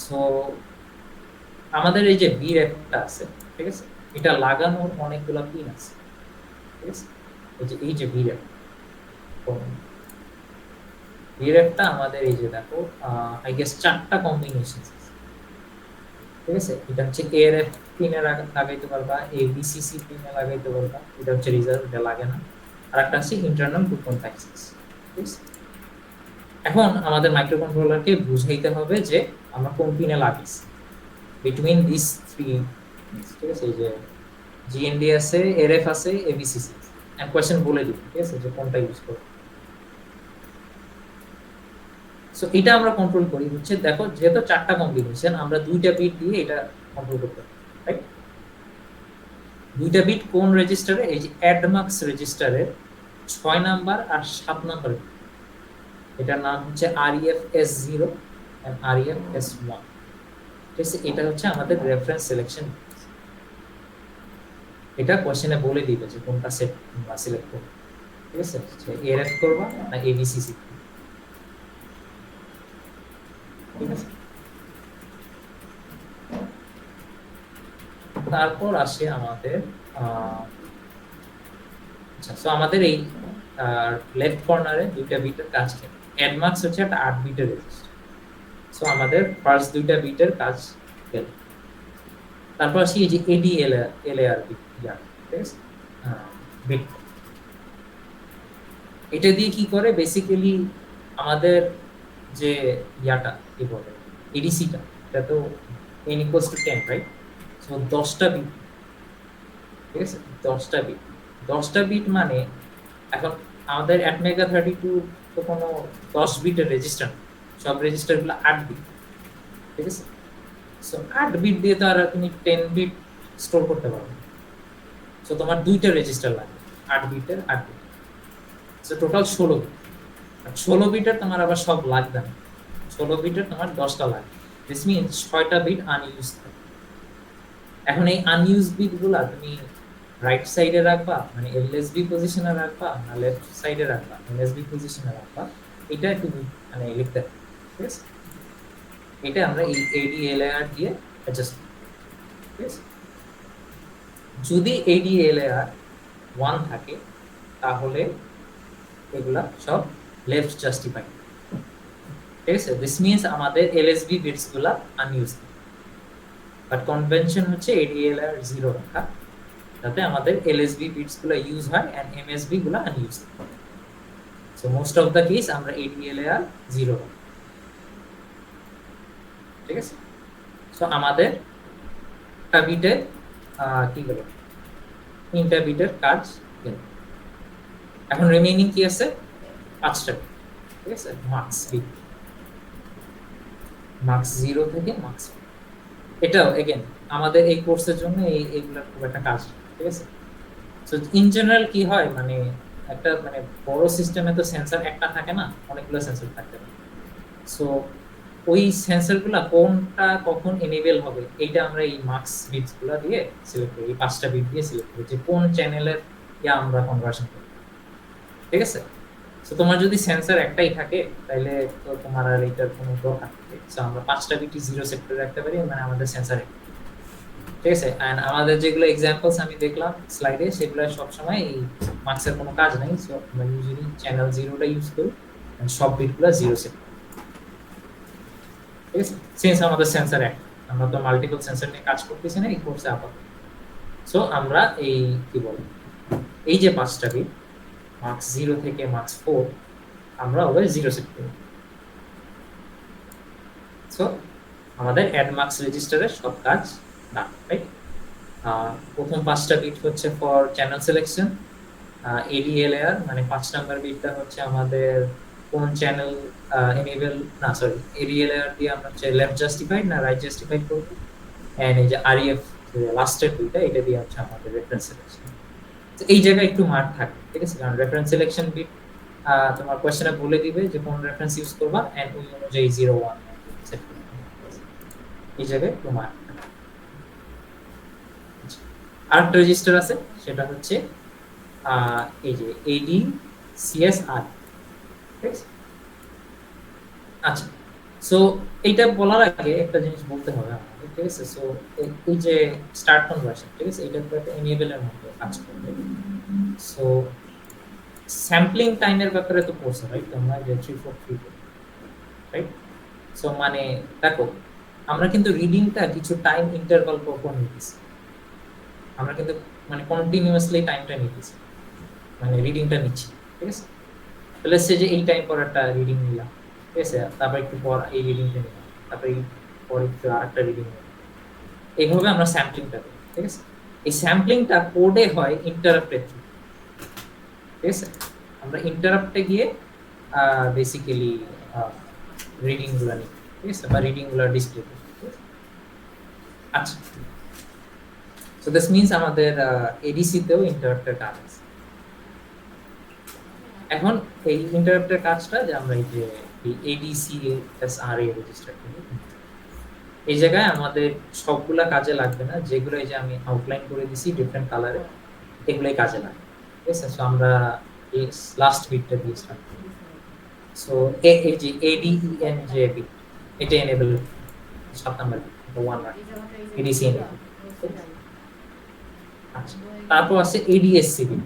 সো আমাদের এই যে vrefটা আছে, ঠিক আছে, এটা লাগানোর অনেকগুলো পিন আছে, ঠিক আছে। এই যে vrefটা আমাদের এই যে দেখো আই গেস 4টা কম্বিনেশন আছে, ঠিক আছে। এটা হচ্ছে arf পিনে লাগাইতে পারবা, abcc পিনে লাগাইতে পারবা, এটা হচ্ছে রিজার্ভ, এটা লাগে না। আর একটা আছে ইন্টারনাল 2.56, ঠিক আছে। এখন আমাদের মাইক্রোকন্ট্রোলারকে বুঝাইতে হবে যে আমরা কোন পিনে লাগাইছি বিটুইন দিস থ্রি, ঠিক আছে। এই যে জিএনডি আছে, এরএফ আছে, এবিসিসি আছে, এন্ড কোশ্চেন বলে দিই, ঠিক আছে, যে কোনটা ইউজ করব। সো এটা আমরা কন্ট্রোল করি হচ্ছে, দেখো যেহেতু 4টা কম্বিনেশন, আমরা 2টা বিট দিয়ে এটা কন্ট্রোল করতে পারি, রাইট। 2টা বিট কোন রেজিস্টারে, এই যে অ্যাডমার্কস রেজিস্টারের 6 নাম্বার আর 7 নাম্বার, এটার নাম হচ্ছে REF-S0 এন্ড REF-S1, ঠিক আছে। এটা হচ্ছে আমাদের রেফারেন্স সিলেকশন, এটা কোশ্চেনে বলে দিবে যে কোনটা সেট বা সিলেক্ট করবে, ঠিক আছে। এরএফ করবা না এবিসিসি, ঠিক আছে। তারপর আসে আমাদের আচ্ছা, সো আমাদের এই লেফট কর্নারে 2টা বিটের কাজ কি, অ্যাডমার্কস হচ্ছে একটা 8 বিটের রেজিস্টার। সো আমাদের ফার্স্ট 2টা বিটের কাজ গেল। তারপর আসি এই যে এডি এলএআর বিট, ঠিক আছে, বিট। এটা দিয়ে কি করে বেসিক্যালি আমাদের যে কি বলে এডিসিটা, এটা তো n = 10, রাইট। সো 10টা বিট, ঠিক আছে, 10টা বিট, 10টা বিট মানে এখন আমাদের 8 মেগা 32 তো কোনো 10 বিটের রেজিস্টার, সব রেজিস্টারগুলো 8 বিট, ঠিক আছে। সো 8 বিট দিয়ে তো আর তুমি 10 বিট স্টোর করতে পারবে না। সো তোমার 2টা রেজিস্টার লাগবে, 8 বিটের 8 বিট, সো টোটাল 16 বিট। 16 বিটের তোমার আবার সব লাগবে না, 16 বিটের তোমার 10টা লাগবে, দিস মিন্স 6টা বিট আনইউজ থাকে। এখন এই আনইউজ বিটগুলো তুমি রাইট সাইডে রাখবা, মানে এলএসবি পজিশনে রাখবা, না লেফট সাইডে রাখবা, এলএসবি পজিশনে রাখবা, এটা একটু মানে লিখতে হবে, ঠিক আছে। এটা আমরা এই এডিএলআর দিয়ে অ্যাডজাস্ট করি, ঠিক আছে। যদি এডিএলআর 1 থাকে তাহলে এগুলা সব লেফট জাস্টিফাই, ঠিক আছে। দিস মিন্স আমাদের এলএসবি বিটস গুলা আনইউজ, বাট কনভেনশন হচ্ছে এডিএলআর 0 রাখা, যাতে আমাদের এলএসবি বিটস গুলো ইউজ হয় এন্ড এমএসবি গুলো আনইউজ থাকে। So most of the case আমরা এডিএলআর 0 রাখি, ঠিক আছে। সো আমাদের একটা বিটে কি হলো, 3টা বিটের কাজ এখন রিমেইনিং কি আছে 5টা, ঠিক আছে, মার্কস বিট, মার্কস 0 থেকে মার্কস। এটাও এগেন আমাদের এই কোর্সের জন্য এইগুলোর খুব একটা কাজ, ঠিক আছে। সো ইন জেনারেল কি হয়, মানে একটা মানে বড় সিস্টেমে তো সেন্সর একটা থাকে না, অনেকগুলো সেন্সর থাকে। সো ওই সেন্সরগুলো কোনটা কখন এনেবল হবে এইটা আমরা এই মার্কস বিটসগুলো দিয়ে সিলেক্ট করি, এই 5টা বিট দিয়ে সিলেক্ট করি যে কোন চ্যানেলের ইয়া আমরা কনভার্সন করি, ঠিক আছে। সো তোমার যদি সেন্সর একটাই থাকে তাহলে তো তোমার আর এটার কোনো দরকার নেই। সো আমরা 5টা বিটই 0 সেট করে রাখতে পারি, মানে আমাদের সেন্সরে, ঠিক আছে। এন্ড আমাদের যেগুলো এক্সাম্পলস আমি দেখলাম স্লাইডে সেগুলো সব সময় এই মার্কসের কোনো কাজ নাই। সো আমরা ইউজুয়ালি চ্যানেল 0টা ইউজ করি, সব বিটগুলো 0 সেট, ঠিক আছে। সিন্স আমাদের সেন্সর এক, আমরা তো মাল্টিপল সেন্সর নিয়ে কাজ করতেছি না এই কোর্সে আপাতত। সো আমরা এই কি বলে এই যে 5টা বিট মার্কস 0 থেকে মার্কস 4 আমরা অলওয়েজ 0 সেট করি। সো আমাদের অ্যাড মার্কস রেজিস্টারের সব কাজ ডান, রাইট। প্রথম 5টা বিট হচ্ছে ফর চ্যানেল সিলেকশন, ADLAR মানে 5 নাম্বার বিটটা হচ্ছে আমাদের কোন চ্যানেল এনেবল না, সরি ADLAR দিয়ে আমরা হচ্ছে লেফট জাস্টিফাইড না রাইট জাস্টিফাইড করব, এন্ড এই যে REF লাস্টের দুইটা এটা দিয়ে হচ্ছে আমাদের রেফারেন্স সিলেকশন। তো এই জায়গায় একটু মার্ক থাকে, ঠিক আছে, কারণ রেফারেন্স সিলেকশন বিট তোমার কোশ্চেনে বলে দিবে যে কোন রেফারেন্স ইউজ করবা এন্ড ওই অনুযায়ী 0 1 সেট করবে, এই জায়গায় একটু মার্ক থাকে। আরেকটা রেজিস্টার আছে সেটা হচ্ছে এই যে ADCSR, ঠিক আছে। আচ্ছা, সো এইটা বলার আগে একটা জিনিস বলতে হবে আমাদের, ঠিক আছে। সো এই যে স্টার্ট কনভার্সন, ঠিক আছে, এটা তো একটা এনেবলের মধ্যে কাজ করবে। সো স্যাম্পলিং টাইমের ব্যাপারে তো পড়ছো, রাইট, তোমরা যে 343, রাইট। সো মানে দেখো আমরা কিন্তু রিডিংটা কিছু টাইম ইন্টারভাল পর নিতেছি, আমরা কিন্তু মানে কন্টিনিউয়াসলি টাইমটা নিতেছি, মানে রিডিংটা নিচ্ছি, ঠিক আছে। তাহলে সে যে এই টাইম পর একটা রিডিং নিলাম, ঠিক আছে, তারপর একটু পর এই রিডিংটা নিলাম, তারপর এই পর একটু আরেকটা রিডিং নিলাম, এইভাবে আমরা স্যাম্পলিংটা করি, ঠিক আছে। এই স্যাম্পলিংটা কোডে হয় ইন্টারাপ্টের থ্রু, ঠিক আছে। আমরা ইন্টারাপ্টে গিয়ে বেসিক্যালি রিডিং গুলা নিই, ঠিক আছে, বা রিডিং গুলা ডিসপ্লে করি, ঠিক আছে। আচ্ছা, সো দিস মিন্স আমাদের এডিসি তেও ইন্টারাপ্টের কাজ আছে। এখন এই ইন্টারাপ্টের কাজটা যে আমরা এই যে ADCSRA রেজিস্টার করি, এই জায়গায় আমাদের সবগুলা কাজে লাগবে না, যেগুলো এই যে আমি আউটলাইন করে দিছি ডিফারেন্ট কালারে এগুলাই কাজে লাগবে, ঠিক আছে। সো আমরা এই লাস্ট বিটটা দিয়ে স্টার্ট করি। সো এই যে ADENJ বিট এটা এনেবল 7 নাম্বার বিট, 1 রাখ ADC এনেবল। আচ্ছা, তারপর আছে ADSC বিট,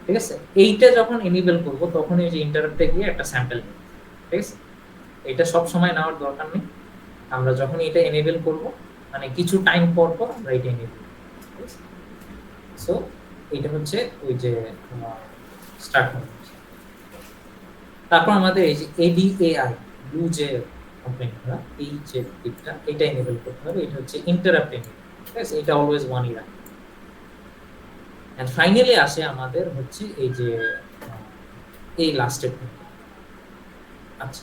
ঠিক আছে। এইটা যখন এনেবল করব তখন এই যে ইন্টারাপ্টে গিয়ে একটা স্যাম্পল নেব, ঠিক আছে। এটা সব সময় নেওয়ার দরকার নেই, আমরা যখন এটা এনেবল করব মানে কিছু টাইম পর পর আমরা এটা এনেবল করব, ঠিক আছে। সো এটা হচ্ছে ওই যে স্টার্ট কনভার্সন। তারপর আমাদের এই যে ADAI ব্লু যে কম্পোনেন্টটা এই যে বিটটা এটা এনেবল করতে হবে, এটা হচ্ছে ইন্টারাপ্ট এনেবল, ঠিক আছে। এটা অলওয়েজ 1 ই রাখবে। এন্ড ফাইনালি আসে আমাদের হচ্ছে এই যে এই লাস্টের। আচ্ছা,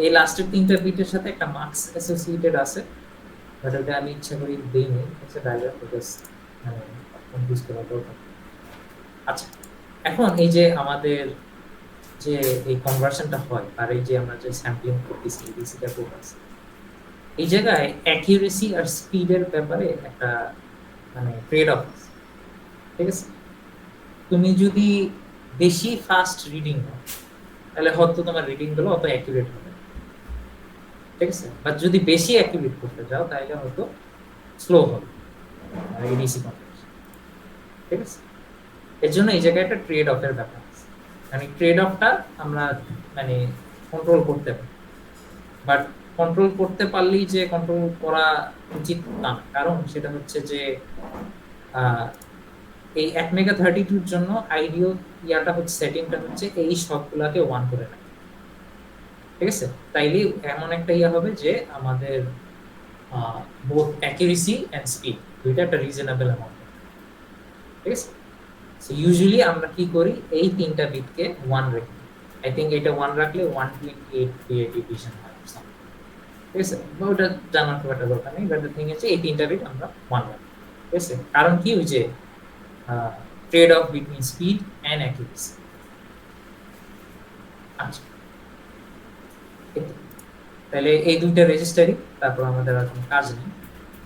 এই লাস্টের 3টা বিটের সাথে একটা মার্কস অ্যাসোসিয়েটেড আছে, বাট এটা আমি ইচ্ছা করি দেইনি, এটা ডাইরেক্ট বিকজ মানে কনফিউজ করা দরকার। আচ্ছা, এখন এই যে আমাদের যে এই কনভার্সনটা হয় আর এই যে আমরা যে স্যাম্পলিং করতেছি এডিসিটা করতেছি, এই জায়গায় অ্যাকিউরেসি আর স্পিডের ব্যাপারে একটা মানে ট্রেড অফ, ঠিক আছে। তুমি যদি বেশি ফাস্ট রিডিং নাও তাহলে হয়তো তোমার রিডিং গুলো অত অ্যাকুরেট হবে, ঠিক আছে। বাট যদি বেশি অ্যাকুরেট করতে যাও তাহলে হয়তো স্লো হবে এডিসি কনভার্সন, ঠিক আছে। এর জন্য এই জায়গায় একটা ট্রেড অফের ব্যাপার আছে, মানে ট্রেড অফটা আমরা মানে কন্ট্রোল করতে পারি, বাট কন্ট্রোল করতে পারলেই যে কন্ট্রোল করা উচিত না, কারণ সেটা হচ্ছে যে এই 1 মেগা 32 এর জন্য আইডিও ইয়াটা হচ্ছে সেটিংটা হচ্ছে এই সবগুলাকে 1 করে রাখা, ঠিক আছে। তাইলে এমন একটা ইয়া হবে যে আমাদের বোথ অ্যাকুরেসি এন্ড স্পিড দুইটা একটা রিজনেবল অ্যামাউন্ট, ঠিক আছে। সো ইউজুয়ালি আমরা কি করি, এই তিনটা বিটকে 1 রাখি। আই থিংক এটা 1 রাখলে 128 ক্রিয়েটিভ ভিশন হয় something, ঠিক আছে? বা ওটা জানার খুব একটা দরকার নেই, বাট দ্য থিং হচ্ছে এই তিনটা বিট আমরা 1 রাখি, ঠিক আছে? কারণ কি, ওই যে trade off between speed and accuracy. আচ্ছা, তাহলে এই দুইটা রেজিস্টারই, তারপর আমাদের আর কোনো কাজ নেই,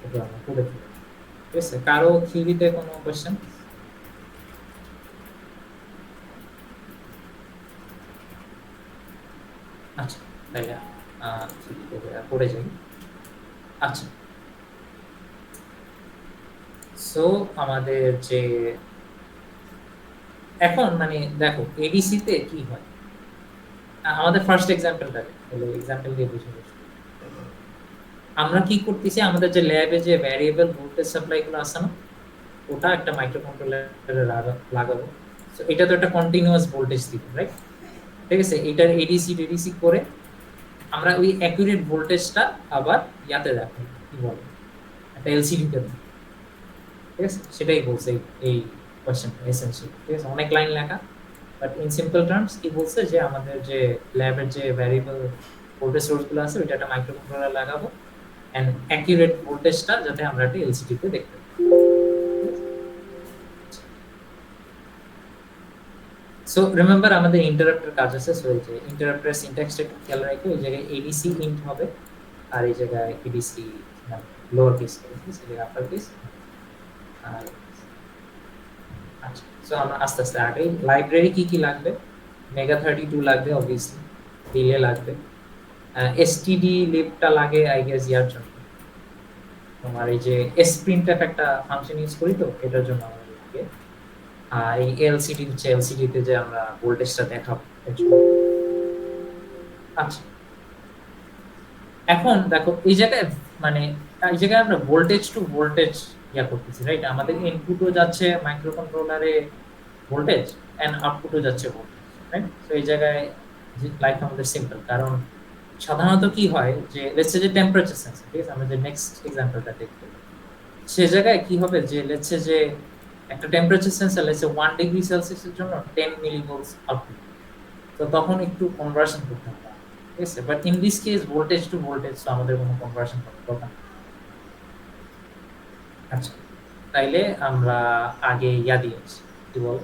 এটা আমরা করে ফেলি, ঠিক আছে? কারো থিওরিতে কোনো কোশ্চেন? আচ্ছা, তাহলে পড়ে যাই। আচ্ছা, সো আমাদের যে এখন মানে দেখো এডিসি তে কি হয়, আমাদের ফার্স্ট এক্সাম্পলটা তাহলে এক্সাম্পল দিয়ে বুঝে বসি। আমরা কি করতেছি, আমাদের যে ল্যাবে যে ভ্যারিয়েবল ভোল্টেজ সাপ্লাই গুলো আছে না, ওটা একটা মাইক্রোকন্ট্রোলারে লাগাবো। সো এটা তো একটা কন্টিনিউয়াস ভোল্টেজ দিব, রাইট? ঠিক আছে, এটার এডিসি এডিসি করে আমরা ওই অ্যাকুরেট ভোল্টেজটা আবার ইয়াতে রাখবো, কি বলে, একটা এলসিডি তে, ঠিক আছে? সেটাই বলছে এই কোশ্চেনটা এসেনশিয়াল, ঠিক আছে? অনেক লাইন লেখা, বাট ইন সিম্পল টার্মস কি বলছে যে আমাদের যে ল্যাবের যে ভ্যারিয়েবল ভোল্টেজ সোর্সগুলো আছে ওইটা একটা মাইক্রোকন্ট্রোলার লাগাবো, এন্ড অ্যাকুরেট ভোল্টেজটা যাতে আমরা একটা এলসিডি তে দেখতে পাই। সো রিমেম্বার আমাদের ইন্টারাপ্টের কাজ আছে, সো এই যে ইন্টারাপ্টের সিনট্যাক্সটা একটু খেয়াল রাখো, এই জায়গায় এডিসি ইন্ট হবে, আর এই জায়গায় এডিসি লোয়ার কেস হবে, ঠিক আছে? Upper case. আর আচ্ছা, সো আমরা আস্তে আস্তে আগে লাইব্রেরি কি কি লাগবে, মেগা 32 লাগবে, অবভিয়াসলি রিলে লাগবে, এসটিডি লিবটা লাগে আই গেস ইয়ার জন্য, তোমার এই যে sprintf একটা ফাংশন ইউজ করি তো এটার জন্য আমাদের লাগে, আর এই এলসিডি হচ্ছে এলসিডি তে যে আমরা ভোল্টেজটা দেখাবো এর জন্য। আচ্ছা, এখন দেখো এই জায়গায় মানে এই জায়গায় আমরা ভোল্টেজ টু ভোল্টেজ ইয়া করতেছি, রাইট? আমাদের ইনপুটও যাচ্ছে মাইক্রোকন্ট্রোলারে ভোল্টেজ এন্ড আউটপুটও যাচ্ছে ভোল্টেজ, রাইট? তো এই জায়গায় লাইফ আমাদের সিম্পল, কারণ সাধারণত কি হয় যে লেটস সে যে টেম্পারেচার সেন্সর, ঠিক আছে? আমরা যে নেক্সট এক্সাম্পলটা দেখব সে জায়গায় কি হবে যে লেটস সে যে একটা temperature sensor let's say 1 degree সেলসিয়াসের জন্য 10 মিলিভোল্টস আউটপুট, তো তখন একটু কনভার্সন করতে হবে, ঠিক আছে? But in this case voltage to voltage, তো আমাদের কোনো কনভার্সন করার দরকার নেই। আচ্ছা, তাইলে আমরা আগে ইয়া দিয়েছি, কি বল,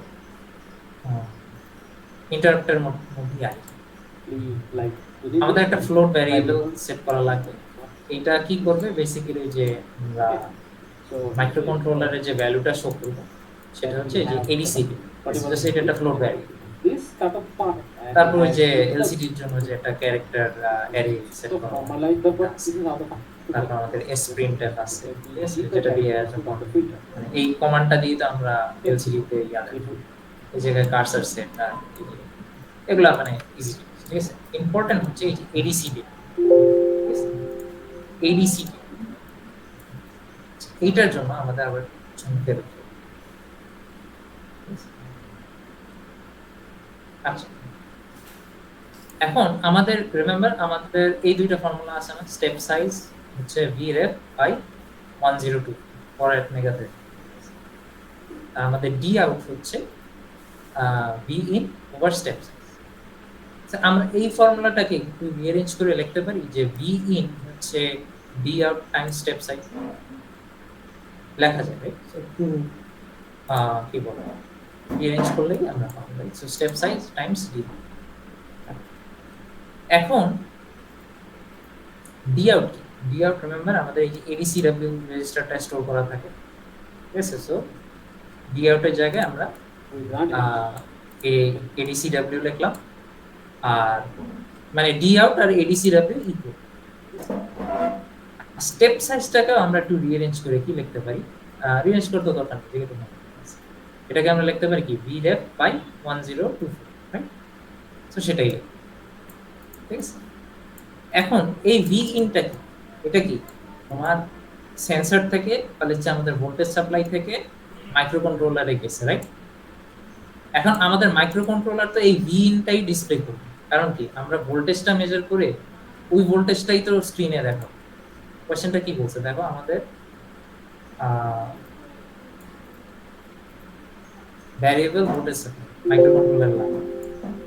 ইন্টারাপ্টের মধ্যে আগে আমাদের একটা ফ্লোট ভ্যারিয়েবল সেট করা লাগবে। এটা কি করবে বেসিক্যালি, যে আমরা মাইক্রোকন্ট্রোলারের যে ভ্যালুটা শো করব সেটা হচ্ছে যে এডিসি, এটা একটা ফ্লোট ভ্যারিয়েবল। তারপর ওই যে এলসিডির জন্য যে একটা ক্যারেক্টার অ্যারে সেট করা, তারপর আমাদের sprintf আছে, ঠিক আছে? যেটা দিয়ে মানে এই কমান্ডটা দিয়ে তো আমরা এলসিডি তে ইয়া দেব, এই জায়গায় কার্সার সেট আর এগুলা মানে ইজি, ঠিক আছে? ইম্পর্টেন্ট হচ্ছে এই যে এডিসি বিট, ঠিক আছে? এডিসি এইটার জন্য আমাদের আবার শুনতে হবে। আচ্ছা, এখন আমাদের রিমেম্বার আমাদের এই দুইটা ফর্মুলা আছে না, স্টেপ সাইজ হচ্ছে vref বাই 102 ফর এট মেগাতে, আমাদের ডি আউট হচ্ছে v in over step size. আমরা এই ফর্মুলাটাকে একটু রিঅ্যারেঞ্জ করে লিখতে পারি যে v in হচ্ছে d out Times step size, লেখা যাবে। সো একটু কি বলবো, রিঅ্যারেঞ্জ করলেই আমরা পাবো, right? So step size Times d। এখন ডি আউট কি? ডি আউট রিমেম্বার আমাদের এই যে এডিসিডব্লিউ রেজিস্টারটা স্টোর করা থাকে, ঠিক আছে? সো ডি আউটের জায়গায় আমরা এডিসিডব্লিউ লিখলাম, আর মানে ডি আউট আর এডিসিডব্লিউ ইকুয়াল। স্টেপ সাইজটাকে আমরা একটু রিঅ্যারেঞ্জ করে কি লিখতে পারি, রিঅ্যারেঞ্জ করতে দরকার নেই, যেহেতু এটাকে আমরা লিখতে পারি কি vref বাই 1024, রাইট? সো সেটাই লিখব, ঠিক আছে? এখন এই ভি ইনটা কি, এটা কি তোমার সেন্সর থেকে তাহলে হচ্ছে আমাদের ভোল্টেজ সাপ্লাই থেকে মাইক্রোকন্ট্রোলারে গেছে, রাইট? এখন আমাদের মাইক্রোকন্ট্রোলার তো এই ভি ইনটাই ডিসপ্লে করবে, কারণ কি আমরা ভোল্টেজটা মেজার করে ওই ভোল্টেজটাই তো স্ক্রিনে দেখাবো। কোশ্চেনটা কি বলছে দেখো, আমাদের ভ্যারিয়েবল ভোল্টেজ মাইক্রোকন্ট্রোলার লাগে।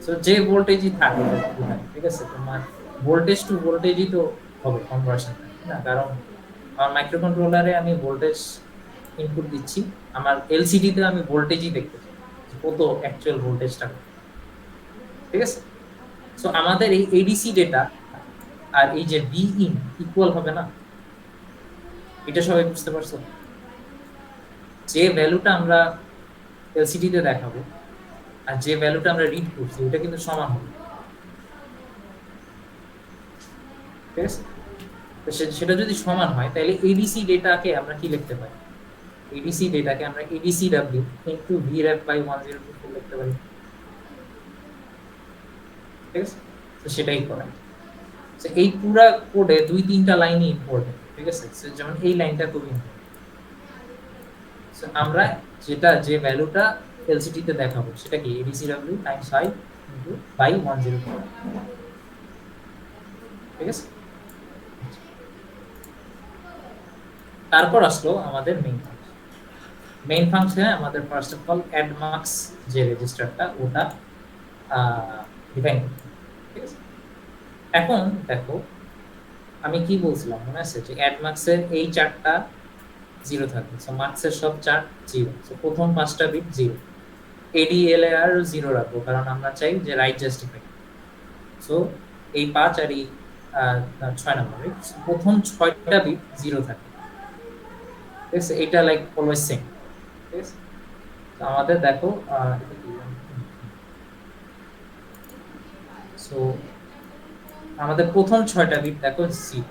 সো যে ভোল্টেজই থাকে ঠিক আছে, তোমার ভোল্টেজ টু ভোল্টেজই তো হবে কনভার্সন না, কারণ আমার মাইক্রোকন্ট্রোলারে আমি ভোল্টেজ ইনপুট দিচ্ছি, আমার এলসিডি তে আমি ভোল্টেজই দেখতে চাই কত অ্যাকচুয়াল ভোল্টেজটা, ঠিক আছে। সো আমাদের এই এডিসি ডেটা আর এই যে বি ইন ইকুয়াল হবে না, এটা সবাই বুঝতে পারছো? যে ভ্যালুটা আমরা এলসিডি তে দেখাবো আর যে ভ্যালুটা আমরা রিড করছি ওটা কিন্তু সমান হবে, ঠিক আছে। তো সেটা যদি সমান হয় তাহলে এডিসি ডেটাকে আমরা কি লিখতে পারি, এডিসি ডেটাকে আমরা এডিসি ডাব্লিউ ইনটু ভিরএফ বাই 1024 লিখতে পারি, ঠিক আছে। তো সেটাই করা, তো এই পুরা কোডে 2-3টা লাইনই ইম্পর্টেন্ট, ঠিক আছে। যেমন এই লাইনটা খুব ইম্পর্টেন্ট। সো আমরা যে ভ্যালুটা এলসিডি তে দেখাবো সেটা কি ADC W times 5 into by 104, ঠিক আছে। তারপর আসলো আমাদের মেইন ফাংশনে আমাদের first of all ADMUX যে রেজিস্টারটা ওটা ডিফাইন করতে হবে, ঠিক আছে। এখন দেখো আমি কি বলছিলাম মনে আছে যে অ্যাড মার্কসের এই চারটা জিরো থাকবে, সো মার্কসের সব চার জিরো, সো প্রথম 5টা বিট জিরো, এডিএলআর জিরো রাখবো কারণ আমরা চাই যে রাইট জাস্টিফাই। সো এই 5 আর এই 6 নম্বর প্রথম 6টা বিট জিরো থাকে, ঠিক আছে। এটা লাইক অলওয়েজ সেম, ঠিক আছে। তো আমাদের দেখো সো আমাদের প্রথম 6টা বিট দেখো জিরো,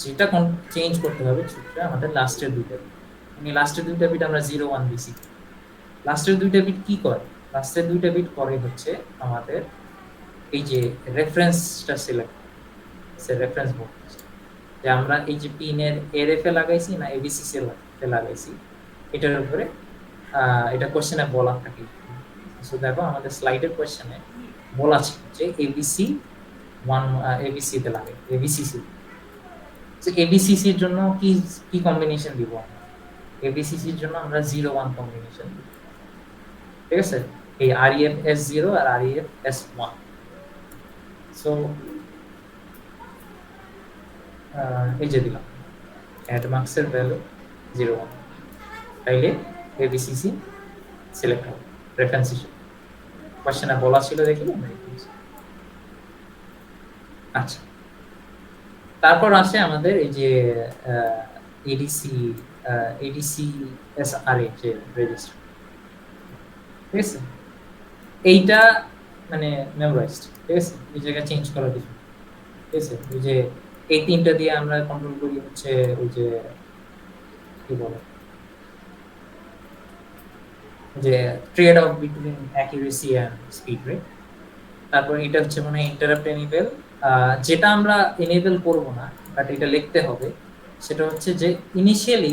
যেটা চেঞ্জ করতে হবে সেটা আমাদের লাস্টের দুইটা বিট, মানে লাস্টের দুইটা বিট আমরা 0 1 দিছি। লাস্টের দুইটা বিট কি করে, লাস্টের দুইটা বিট করে হচ্ছে আমাদের এই যে রেফারেন্সটা সিলেক্ট, সে রেফারেন্স ভোল্টেজ যে আমরা এই যে পিনের এরএফ এ লাগাইছি না এবিসিসি এ লাগাইছি, এটার উপরে এটা কোশ্চেনে বলা থাকে। সো দেখো আমাদের স্লাইডের কোশ্চেনে বলা ছিল যে এবিসি 1 এবিসি তে লাগে, এবিসিসি। সো এবিসিসি এর জন্য কি কি কম্বিনেশন দিব আমরা, এবিসিসি এর জন্য আমরা 0 1 কম্বিনেশন, ঠিক আছে। এই আরইএফ S0 আর আরইএফ S1। সো এই যে দিলাম অ্যাড মার্কসের ভ্যালু 0 1, তাইলে এবিসিসি সিলেক্ট হবে রেফারেন্স হিসেবে। কোশ্চেনে বলা ছিল দেখি আমরা আচ্ছা। তারপর আসে আমাদের এই যে এডিসি এডিসি এসআরএ যে রেজিস্টার, ঠিক আছে। এইটা মানে মেমোরাইজড, ঠিক আছে, এই জায়গায় চেঞ্জ করা কিছু, ঠিক আছে। ওই যে এই তিনটা দিয়ে আমরা কন্ট্রোল করি হচ্ছে ওই যে কি বলে যে trade off between accuracy and speed, right. তারপর এটা হচ্ছে মানে ইন্টারাপ্ট এনেবল, যেটা আমরা এনেবল করব না বাট এটা লিখতে হবে, সেটা হচ্ছে যে ইনিশিয়ালি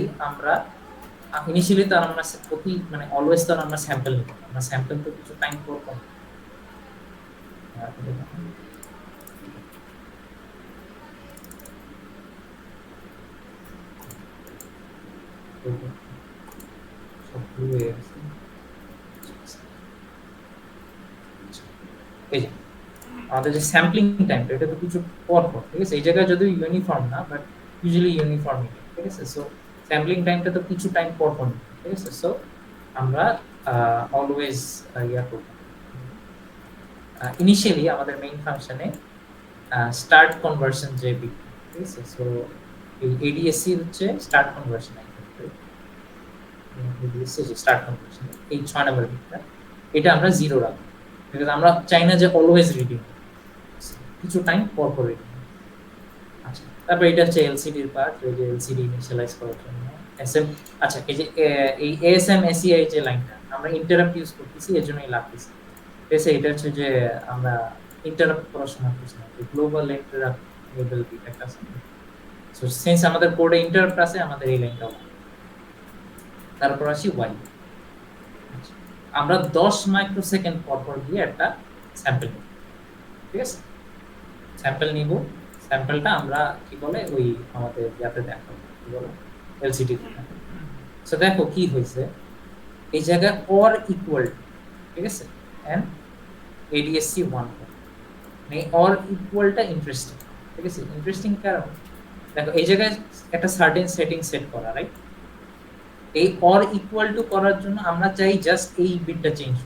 তো আমরা প্রতি মানে অলওয়েজ তো আমরা স্যাম্পল নিব, আমরা স্যাম্পল তো কিছু টাইম করব না। এই যে আমাদের যে স্যাম্পলিং টাইমটা এটা তো কিছু পর পর, ঠিক আছে। এই জায়গায় যদি ইউনিফর্ম না বাট ইউজুয়ালি ইউনিফর্ম, ঠিক আছে। সো স্যাম্পলিং টাইমটা তো কিছু টাইম পর পর, ঠিক আছে। সো আমরা অলওয়েজ ইয়া করব ইনিশিয়ালি আমাদের মেইন ফাংশনে স্টার্ট কনভার্সন যে বিট, ঠিক আছে। সো এই এডিএসসি হচ্ছে স্টার্ট কনভার্সন, এডিএসসি যে স্টার্ট কনভার্সন এই 6 নম্বর বিটটা এটা আমরা 0 রাখবো, বিকজ আমরা চাই না যে অলওয়েজ রিডিং, কিছু টাইম পর পর রিডিং। আচ্ছা, তারপর এটা হচ্ছে এলসিডি এর পার্ট, এই যে এলসিডি ইনিশিয়ালাইজ করার জন্য এসএম। আচ্ছা, এই যে এই এএসএম এসইআই যে লাইনটা আমরা ইন্টারাপ্ট ইউজ করতেছি এর জন্যই লাগতেছে, ঠিক আছে। এটা হচ্ছে যে আমরা ইন্টারাপ্ট করার সময় করছি না, গ্লোবাল ইন্টারাপ্ট লেভেল বিট একটা আছে। সো সিন্স আমাদের কোডে ইন্টারাপ্ট আছে আমাদের এই লাইনটাও। তারপর আসি ওয়াই, আমরা 10 মাইক্রোসেকেন্ড পর পর দিয়ে একটা স্যাম্পল নিব, ঠিক আছে। স্যাম্পল নিব, স্যাম্পলটা আমরা কি বলে ওই আমাদের ইয়াতে দেখাবো, কি বলে এলসিডি তে। সো দেখো কি হয়েছে, এই জায়গায় অর ইকুয়াল, ঠিক আছে, এন্ড এডিএসসি 1 মানে অর ইকুয়ালটা ইন্টারেস্টিং, ঠিক আছে। ইন্টারেস্টিং কারণ দেখো এই জায়গায় একটা সার্টেন সেটিং সেট করা, রাইট। এই অর ইকুয়াল টু করার জন্য আমরা চাই জাস্ট এই বিটটা change.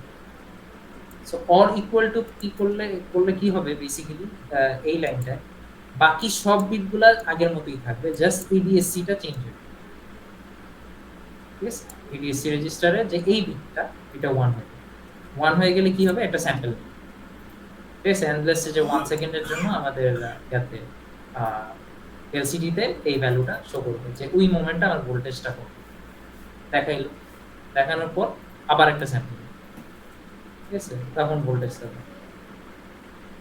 So or equal to কি করলে কি হবে বেসিক্যালি, এই লাইনটা বাকি সব বিটগুলো আগের মতোই থাকবে, জাস্ট এডিএসসি-টা চেঞ্জ হবে, ঠিক আছে। এডিএসসি রেজিস্টারে যে এই বিটটা, এটা 1 হবে, 1 হয়ে গেলে কি হবে, একটা স্যাম্পল, ঠিক আছে। এন্ডলেস যে 1 সেকেন্ডের জন্য আমাদের ইয়াতে এলসিডি-তে এই ভ্যালুটা শো করবে, যে ওই মোমেন্টে আমার ভোল্টেজটা কত দেখাইলো। দেখানোর পর আবার একটা স্যাম্পল, ঠিক আছে, তখন ভোল্টেজটা,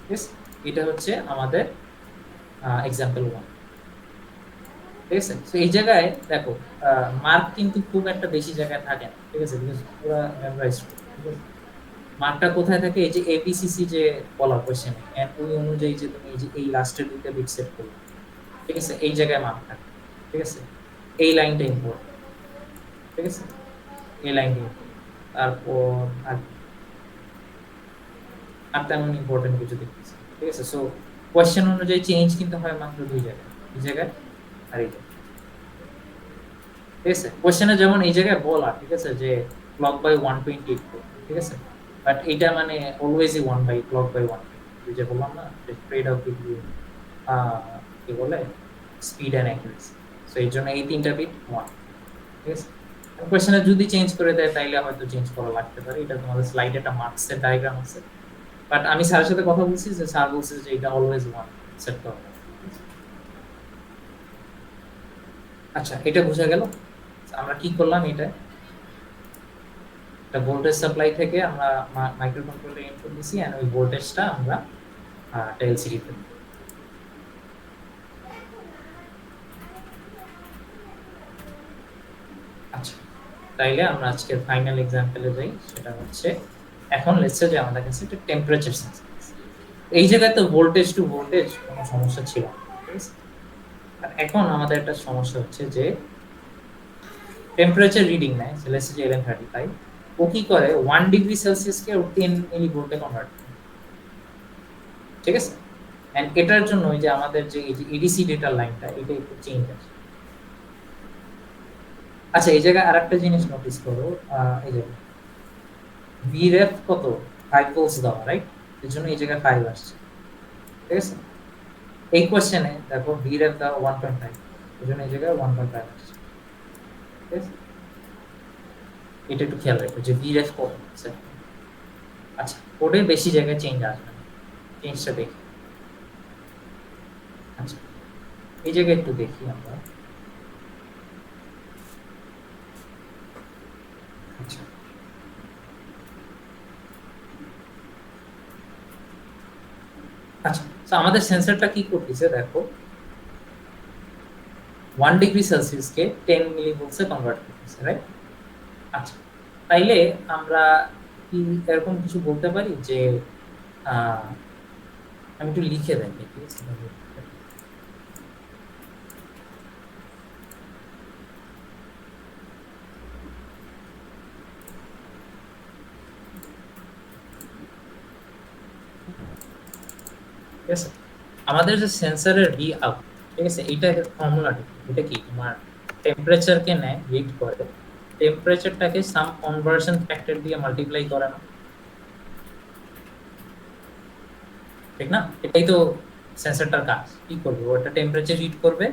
ঠিক আছে। এটা হচ্ছে আমাদের এক্সাম্পল 1, ঠিক আছে। তো এই জায়গায় দেখো মার্ক কিন্তু খুব একটা বেশি জায়গায় থাকে না, ঠিক আছে, বিকজ পুরো মেমোরাইজ, ঠিক আছে। মার্কটা কোথায় থাকে, এই যে এবিসিসি যে বলা কোশ্চেনে, এন্ড ওই অনুযায়ী যে তুমি এই যে এই লাস্টের দুইটা বিট সেট করবে, ঠিক আছে, এই জায়গায় মার্ক থাকে, ঠিক আছে। এই লাইনটা ইম্পর্টেন্ট, ঠিক আছে, এই লাইনটা ইম্পর্টেন্ট। তারপর আর তেমন ইম্পর্টেন্ট কিছু দেখতেছি, ঠিক আছে। সো কোশ্চেন অনুযায়ী চেঞ্জ কিন্তু হয় মাত্র দুই জায়গায়, এই জায়গায় আর এই জায়গায়, ঠিক আছে। কোশ্চেনে যেমন এই জায়গায় বলা, ঠিক আছে, যে ক্লক বাই 120, ঠিক আছে, বাট এটা মানে অলওয়েজই 1 ক্লক বাই 120, যে বললাম না, যে ট্রেড অফ বিটুইন কি বলে স্পিড এন্ড অ্যাকুরেসি। সো এই জন্য এই তিনটা বিট 1, ঠিক আছে। কোশ্চেনে যদি চেঞ্জ করে দেয় তাইলে হয়তো চেঞ্জ করা লাগতে পারে, এটা তোমাদের স্লাইডে একটা মার্কসের ডায়াগ্রাম আছে, বাট আমি স্যারের সাথে কথা বলছি, যে স্যার বলছে যে এটা অলওয়েজ 1 সেট করা। আচ্ছা, এটা বোঝা গেল আমরা কি করলাম। এটা ভোল্টেজ সাপ্লাই থেকে আমরা মাইক্রোকন্ট্রোলারে ইনপুট দিছি, এন্ড ওই ভোল্টেজটা আমরা এলসিডি তে। আচ্ছা, তাইলে আমরা আজকের ফাইনাল এক্সাম্পলে যাই, সেটা হচ্ছে এখন লেটস সে যে আমাদের কাছে একটা টেম্পারেচার সেন্সর আছে। এই জায়গায় তো ভোল্টেজ টু ভোল্টেজ কোনো সমস্যা ছিল না, ঠিক আছে। আর এখন আমাদের একটা সমস্যা হচ্ছে যে টেম্পারেচার রিডিং নেয়, লেটস সে যে 1135, ও কি করে 1 ডিগ্রি সেলসিয়াসকে ও 10 মিলি ভোল্টে কনভার্ট করে, ঠিক আছে। এন্ড এটার জন্য ওই যে আমাদের যে এই যে এডিসি ডেটা লাইনটা, এটা একটু চেঞ্জ আছে। আচ্ছা, এই জায়গায় আরেকটা জিনিস নোটিস করো, এই যে ভিরেফ কত 5 ভোল্টস দেওয়া, রাইট, এর জন্য এই জায়গায় 5 আসছে, ঠিক আছে। এই কোশ্চেনে দেখো ভিরেফ দেওয়া 1.5, এর জন্য এই জায়গায় 1.5 আসছে, ঠিক আছে। এটা একটু খেয়াল রাখো যে ভিরেফ কত আছে। আচ্ছা, কোডে বেশি জায়গায় চেঞ্জ আসবে না, চেঞ্জটা দেখি। আচ্ছা, এই জায়গায় একটু দেখি আমরা। আচ্ছা, আচ্ছা, তো আমাদের সেন্সরটা কি করতেছে দেখো, 1 ডিগ্রি সেলসিয়াসকে 10 মিলি ভোল্টসে কনভার্ট করতেছে, রাইট। আচ্ছা, তাইলে আমরা কি এরকম কিছু বলতে পারি যে আমি একটু লিখে দেই, ঠিক আছে। ঠিক আছে, আমাদের যে সেন্সরের ভি আউট, ঠিক আছে, এটা ফর্মুলাটা এটা কি তোমার টেম্পারেচারকে নেয়, রিড করে, টেম্পারেচারটাকে সাম কনভার্সন ফ্যাক্টর দিয়ে মাল্টিপ্লাই করে না, ঠিক না। এটাই তো সেন্সরটার কাজ। কি করবে, ওটা টেম্পারেচার রিড করবে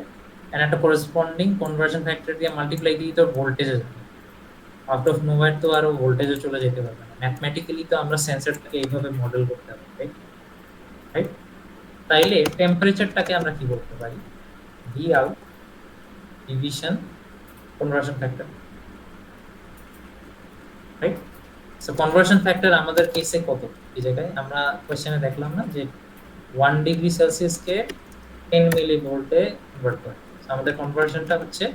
এন্ড একটা করেসপন্ডিং কনভার্সন ফ্যাক্টর দিয়ে মাল্টিপ্লাই দিয়ে তো ভোল্টেজে যাবে। আউট অফ নোওয়্যার তো আরো ভোল্টেজে চলে যেতে পারবে না, ম্যাথমেটিক্যালি তো আমরা সেন্সরটাকে এইভাবে মডেল করতে পারি, রাইট। রাইট, তাইলে টেম্পারেচারটাকে আমরা কি বলতে পারি, V out division conversion factor, right. So conversion factor আমাদের কেসে কত, এই জায়গায় আমরা কোশ্চেনে দেখলাম না যে 1 ডিগ্রি সেলসিয়াসকে 10 মিলি ভোল্টে কনভার্ট করে। আমাদের কনভার্সনটা হচ্ছে,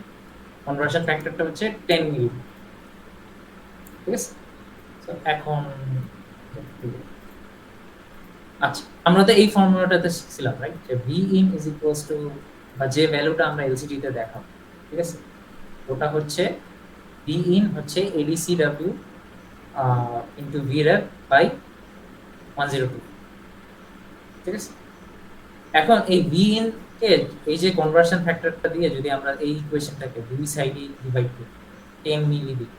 কনভার্সন ফ্যাক্টরটা হচ্ছে 10 মিলি, ঠিক আছে। তো এখন আচ্ছা, আমরা তো এই ফর্মুলাটাতে শিখছিলাম, রাইট, যে V in is equals to, বা যে ভ্যালুটা আমরা এলসিডি তে দেখাবো, ঠিক আছে, ওটা হচ্ছে ভি ইন হচ্ছে এডিসিডব্লিউ ইন্টু ভি রেপ বাই 102, ঠিক আছে। এখন এই ভি ইন কে এই যে কনভার্সন ফ্যাক্টরটা দিয়ে যদি আমরা এই ইকুয়েশনটাকে দুই সাইডে ডিভাইড করি 10 মিলি দিই,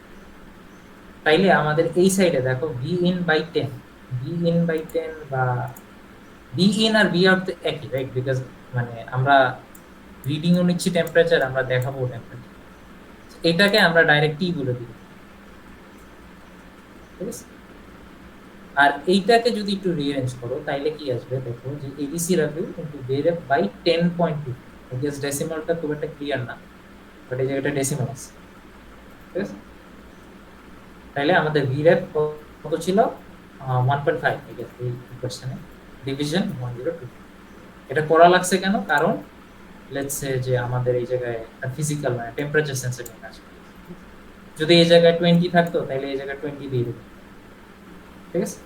তাইলে আমাদের এই সাইডে দেখো V in by 10, V in by 10 বা ভি ইন আর ভি আউট একই, রাইট? বিকজ মানে আমরা রিডিংও নিচ্ছি টেম্পারেচার, আমরা দেখাবো টেম্পারেচার, এটাকে আমরা ডাইরেক্ট টি বলে দিই, ঠিক আছে। আর এইটাকে যদি একটু রিঅ্যারেঞ্জ করো তাইলে কি আসবে দেখো, যে এডিসি রাখবে কিন্তু বেরেফ বাই 10.2, গেস ডেসিমালটা খুব একটা ক্লিয়ার না, বাট এই জায়গাটা ডেসিমাল আছে, ঠিক আছে। তাইলে আমাদের ভিরেফ কত ছিল? 1.5, এই গেস এই কোশ্চেনে ডিভিশন 102। এটা করা লাগছে কেন? কারণ লেটস সে যে আমাদের এই জায়গায় ফিজিক্যাল মানে টেম্পারেচার সেন্সর নিয়ে আসবে, যদি এই জায়গায় 20 থাকতো তাহলে এই জায়গায় 20 দিয়ে দিত, ঠিক আছে।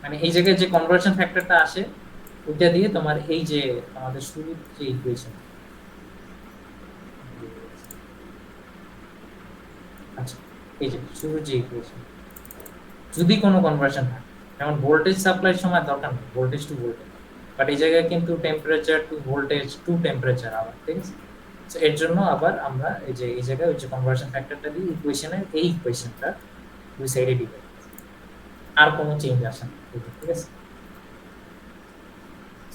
মানে এই জায়গায় যে কনভার্সন ফ্যাক্টরটা আসে ওইটা দিয়ে তোমার এই যে আমাদের শুরুর যে ইকুয়েশন, আচ্ছা এই যে শুরুর যে ইকুয়েশন, যদি কোনো কনভার্সন থাকে, যেমন ভোল্টেজ সাপ্লাইয়ের সময় দরকার নেই ভোল্টেজ টু ভোল্টেজ, বাট এই জায়গায় কিন্তু temperature to voltage to temperature আবার, ঠিক আছে। তো এর জন্য আবার আমরা এই যে এই জায়গায় ওই যে কনভার্সন ফ্যাক্টরটা দিয়ে ইকুয়েশনের এই ইকুয়েশনটা দুই সাইডে ডিভাইড, আর কোনো চেঞ্জ আসে না, ঠিক আছে।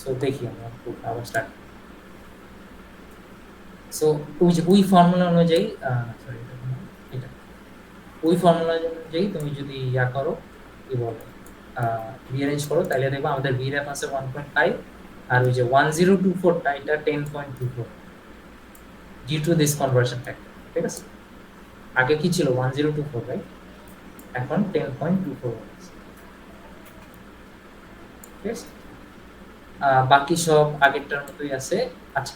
সো দেখি আমরা আবার স্টার্ট। সো ওই ফর্মুলা অনুযায়ী সরি এটা ওই ফর্মুলা অনুযায়ী তুমি যদি ইয়া করো কি বলে রিঅ্যারেঞ্জ করো, তাহলে দেখবো আমাদের ভি র্যাপ আছে 1.5 আর ওই যে 1024টা এটা 10.24 due to this conversion factor, ঠিক আছে। আগে কি ছিল 1024, রাইট? এখন 10.24, ঠিক আছে। বাকি সব আগেরটার মতোই আছে। আচ্ছা,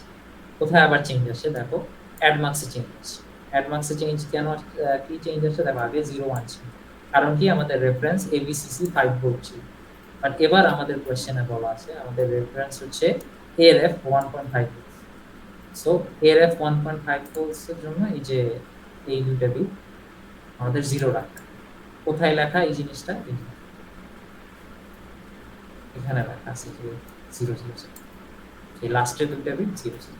কোথায় আবার চেঞ্জ আসে দেখো, অ্যাড মার্কসে চেঞ্জ আসে। অ্যাড মার্কসে চেঞ্জ কেন কি চেঞ্জ আসে দেখো, আগে 0 1 ছিল, কারণ কি আমাদের রেফারেন্স এবিসিসি 5 ভোল্ট ছিল, বাট এবার আমাদের কোশ্চেনে বলা আছে আমাদের রেফারেন্স হচ্ছে ARF 1.5 volt. So ARF 1.5 volts এর জন্য এই যে এই দুইটা বিট আমাদের 0 রাখতে। কোথায় লেখা এই জিনিসটা? এখানে লেখা আছে যে 0 0, এই লাস্টের দুইটা বিট 0 0,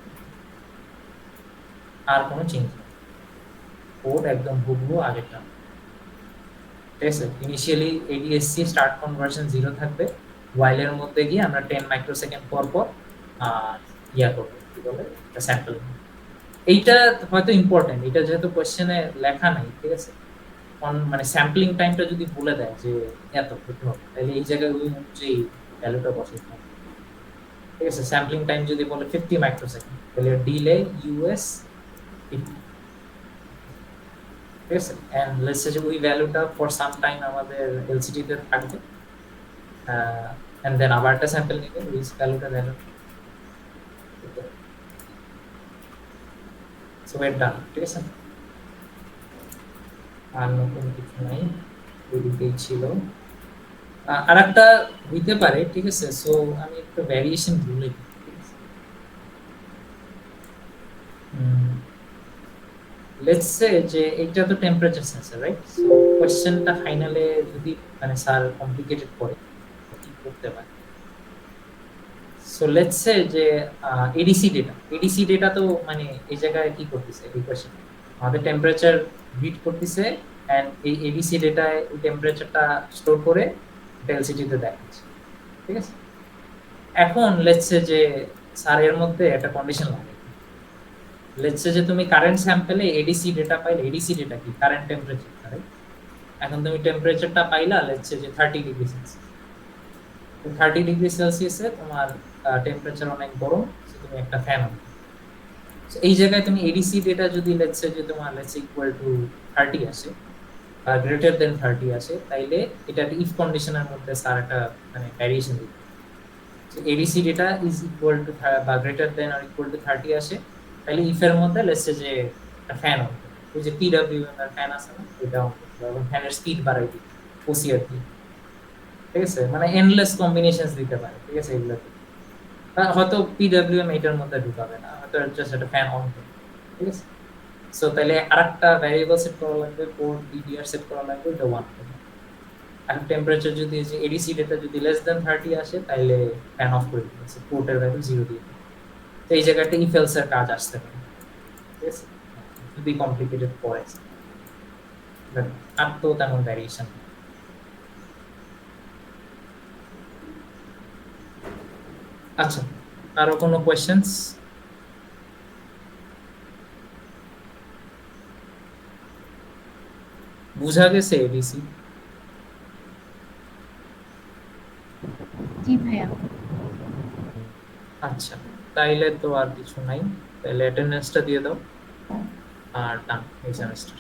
আর কোনো চেঞ্জ নেই, কোড একদম হুবহু আগেরটা, ঠিক আছে। ইনিশিয়ালি এডিএসসি স্টার্ট কনভার্সন 0 থাকবে, ওয়াইলের মধ্যে গিয়ে আমরা 10 মাইক্রোসেকেন্ড পর পর ইয়া করবো, কি বলে এটা, স্যাম্পল। এইটা হয়তো ইম্পর্টেন্ট, এটা যেহেতু কোশ্চেনে লেখা নাই, ঠিক আছে। মানে স্যাম্পলিং টাইমটা যদি বলে দেয় যে এত করতে হবে, তাহলে এই জায়গায় ওই অনুযায়ী ভ্যালুটা বসাইতে হবে, ঠিক আছে। স্যাম্পলিং টাইম যদি বলে 50 মাইক্রোসেকেন্ড, তাহলে ডিলে ইউএস 50, ঠিক আছে। এন্ড লেটস সে যে ওই ভ্যালুটা ফর সাম টাইম আমাদের এলসিডি তে থাকবে, এন্ড দেন আবার একটা স্যাম্পল নিবে ওই ভ্যালুটা ভ্যালু, সো এট ডান, ঠিক আছে। আর নতুন কিছু নাই, ওইদিকেই ছিল। আর একটা হইতে পারে, ঠিক আছে। সো আমি একটু ভ্যারিয়েশন ভুলে গেছি, ঠিক আছে। লেটস সে যে এটা তো টেম্পারেচার সেন্সর, রাইট? সো কোশ্চেনটা ফাইনালে যদি মানে স্যার কমপ্লিকেটেড করে কি করতে পারে। সো লেটস সে যে এডিসি ডেটা তো মানে এই জায়গায় কি করতেছে এই কোশ্চেন, আমাদের টেম্পারেচার রিড করতেছে, এন্ড এই এডিসি ডেটায় ওই টেম্পারেচারটা স্টোর করে এলসিডি তে দেখাচ্ছে, ঠিক আছে। এখন লেটস সে যে স্যার এর মধ্যে একটা কন্ডিশন লাগে, লেটস সে যে তুমি কারেন্ট স্যাম্পলে এডিসি ডেটা পাইলে, এডিসি ডেটা কি কারেন্ট টেম্পারেচার, রাইট? এখন তুমি টেম্পারেচারটা পাইলা লেটস সে যে 30 ডিগ্রি সেলসিয়াস, 30 ডিগ্রি সেলসিয়াসে তোমার টেম্পারেচার অনেক গরম, তুমি একটা ফ্যান অন, এই জায়গায় তুমি এডিসি ডেটা যদি লেটস সে যে তোমার লেটস ইকুয়াল টু 30 আসে বা গ্রেটার দেন 30 আসে, তাইলে এটা ইফ কন্ডিশনের মধ্যে স্যার একটা মানে ভ্যারিয়েশন দিবে। So ADC data is equal to বা greater than or equal to 30 আসে, তাহলে ইফ এর মধ্যে লেটস সে যে একটা ফ্যান অন, ওই যে পিডব্লিউএম এর ফ্যান আছে না, ওইটা অন করতে হবে, ফ্যানের স্পিড বাড়াই দিতে ওসিআর দিয়ে, ঠিক আছে। মানে এন্ডলেস কম্বিনেশনস দিতে পারে, ঠিক আছে। এগুলোতে হয়তো পিডব্লিউএম এটার মধ্যে ঢুকাবে না, হয়তো জাস্ট একটা ফ্যান অন করবে, ঠিক আছে। সো তাহলে আরেকটা ভ্যারিয়েবল সেট করা লাগবে, পোর্ট ডিডিআর সেট করা লাগবে, এটা 1 হবে। আর টেম্পারেচার যদি এই যে এডিসি ডেটা যদি লেস দ্যান 30 আসে তাহলে ফ্যান অফ করে দিতে হবে, পোর্টের ভ্যালু 0 দিয়ে দিতে হবে। তো এই জায়গাটা ইফ এলস এর কাজ আসতে পারে, ঠিক আছে, যদি কমপ্লিকেটেড পড়ে, বাট আর তো তেমন ভ্যারিয়েশন। আচ্ছা, আরো কোনো কোয়েশ্চেনস? বুঝা গেছে এডিসি? জি ভাইয়া। আচ্ছা, তাইলে তো আর কিছু নাই, তাহলে অ্যাটেন্ডেন্সটা দিয়ে দাও আর ডান এই সেমিস্টার।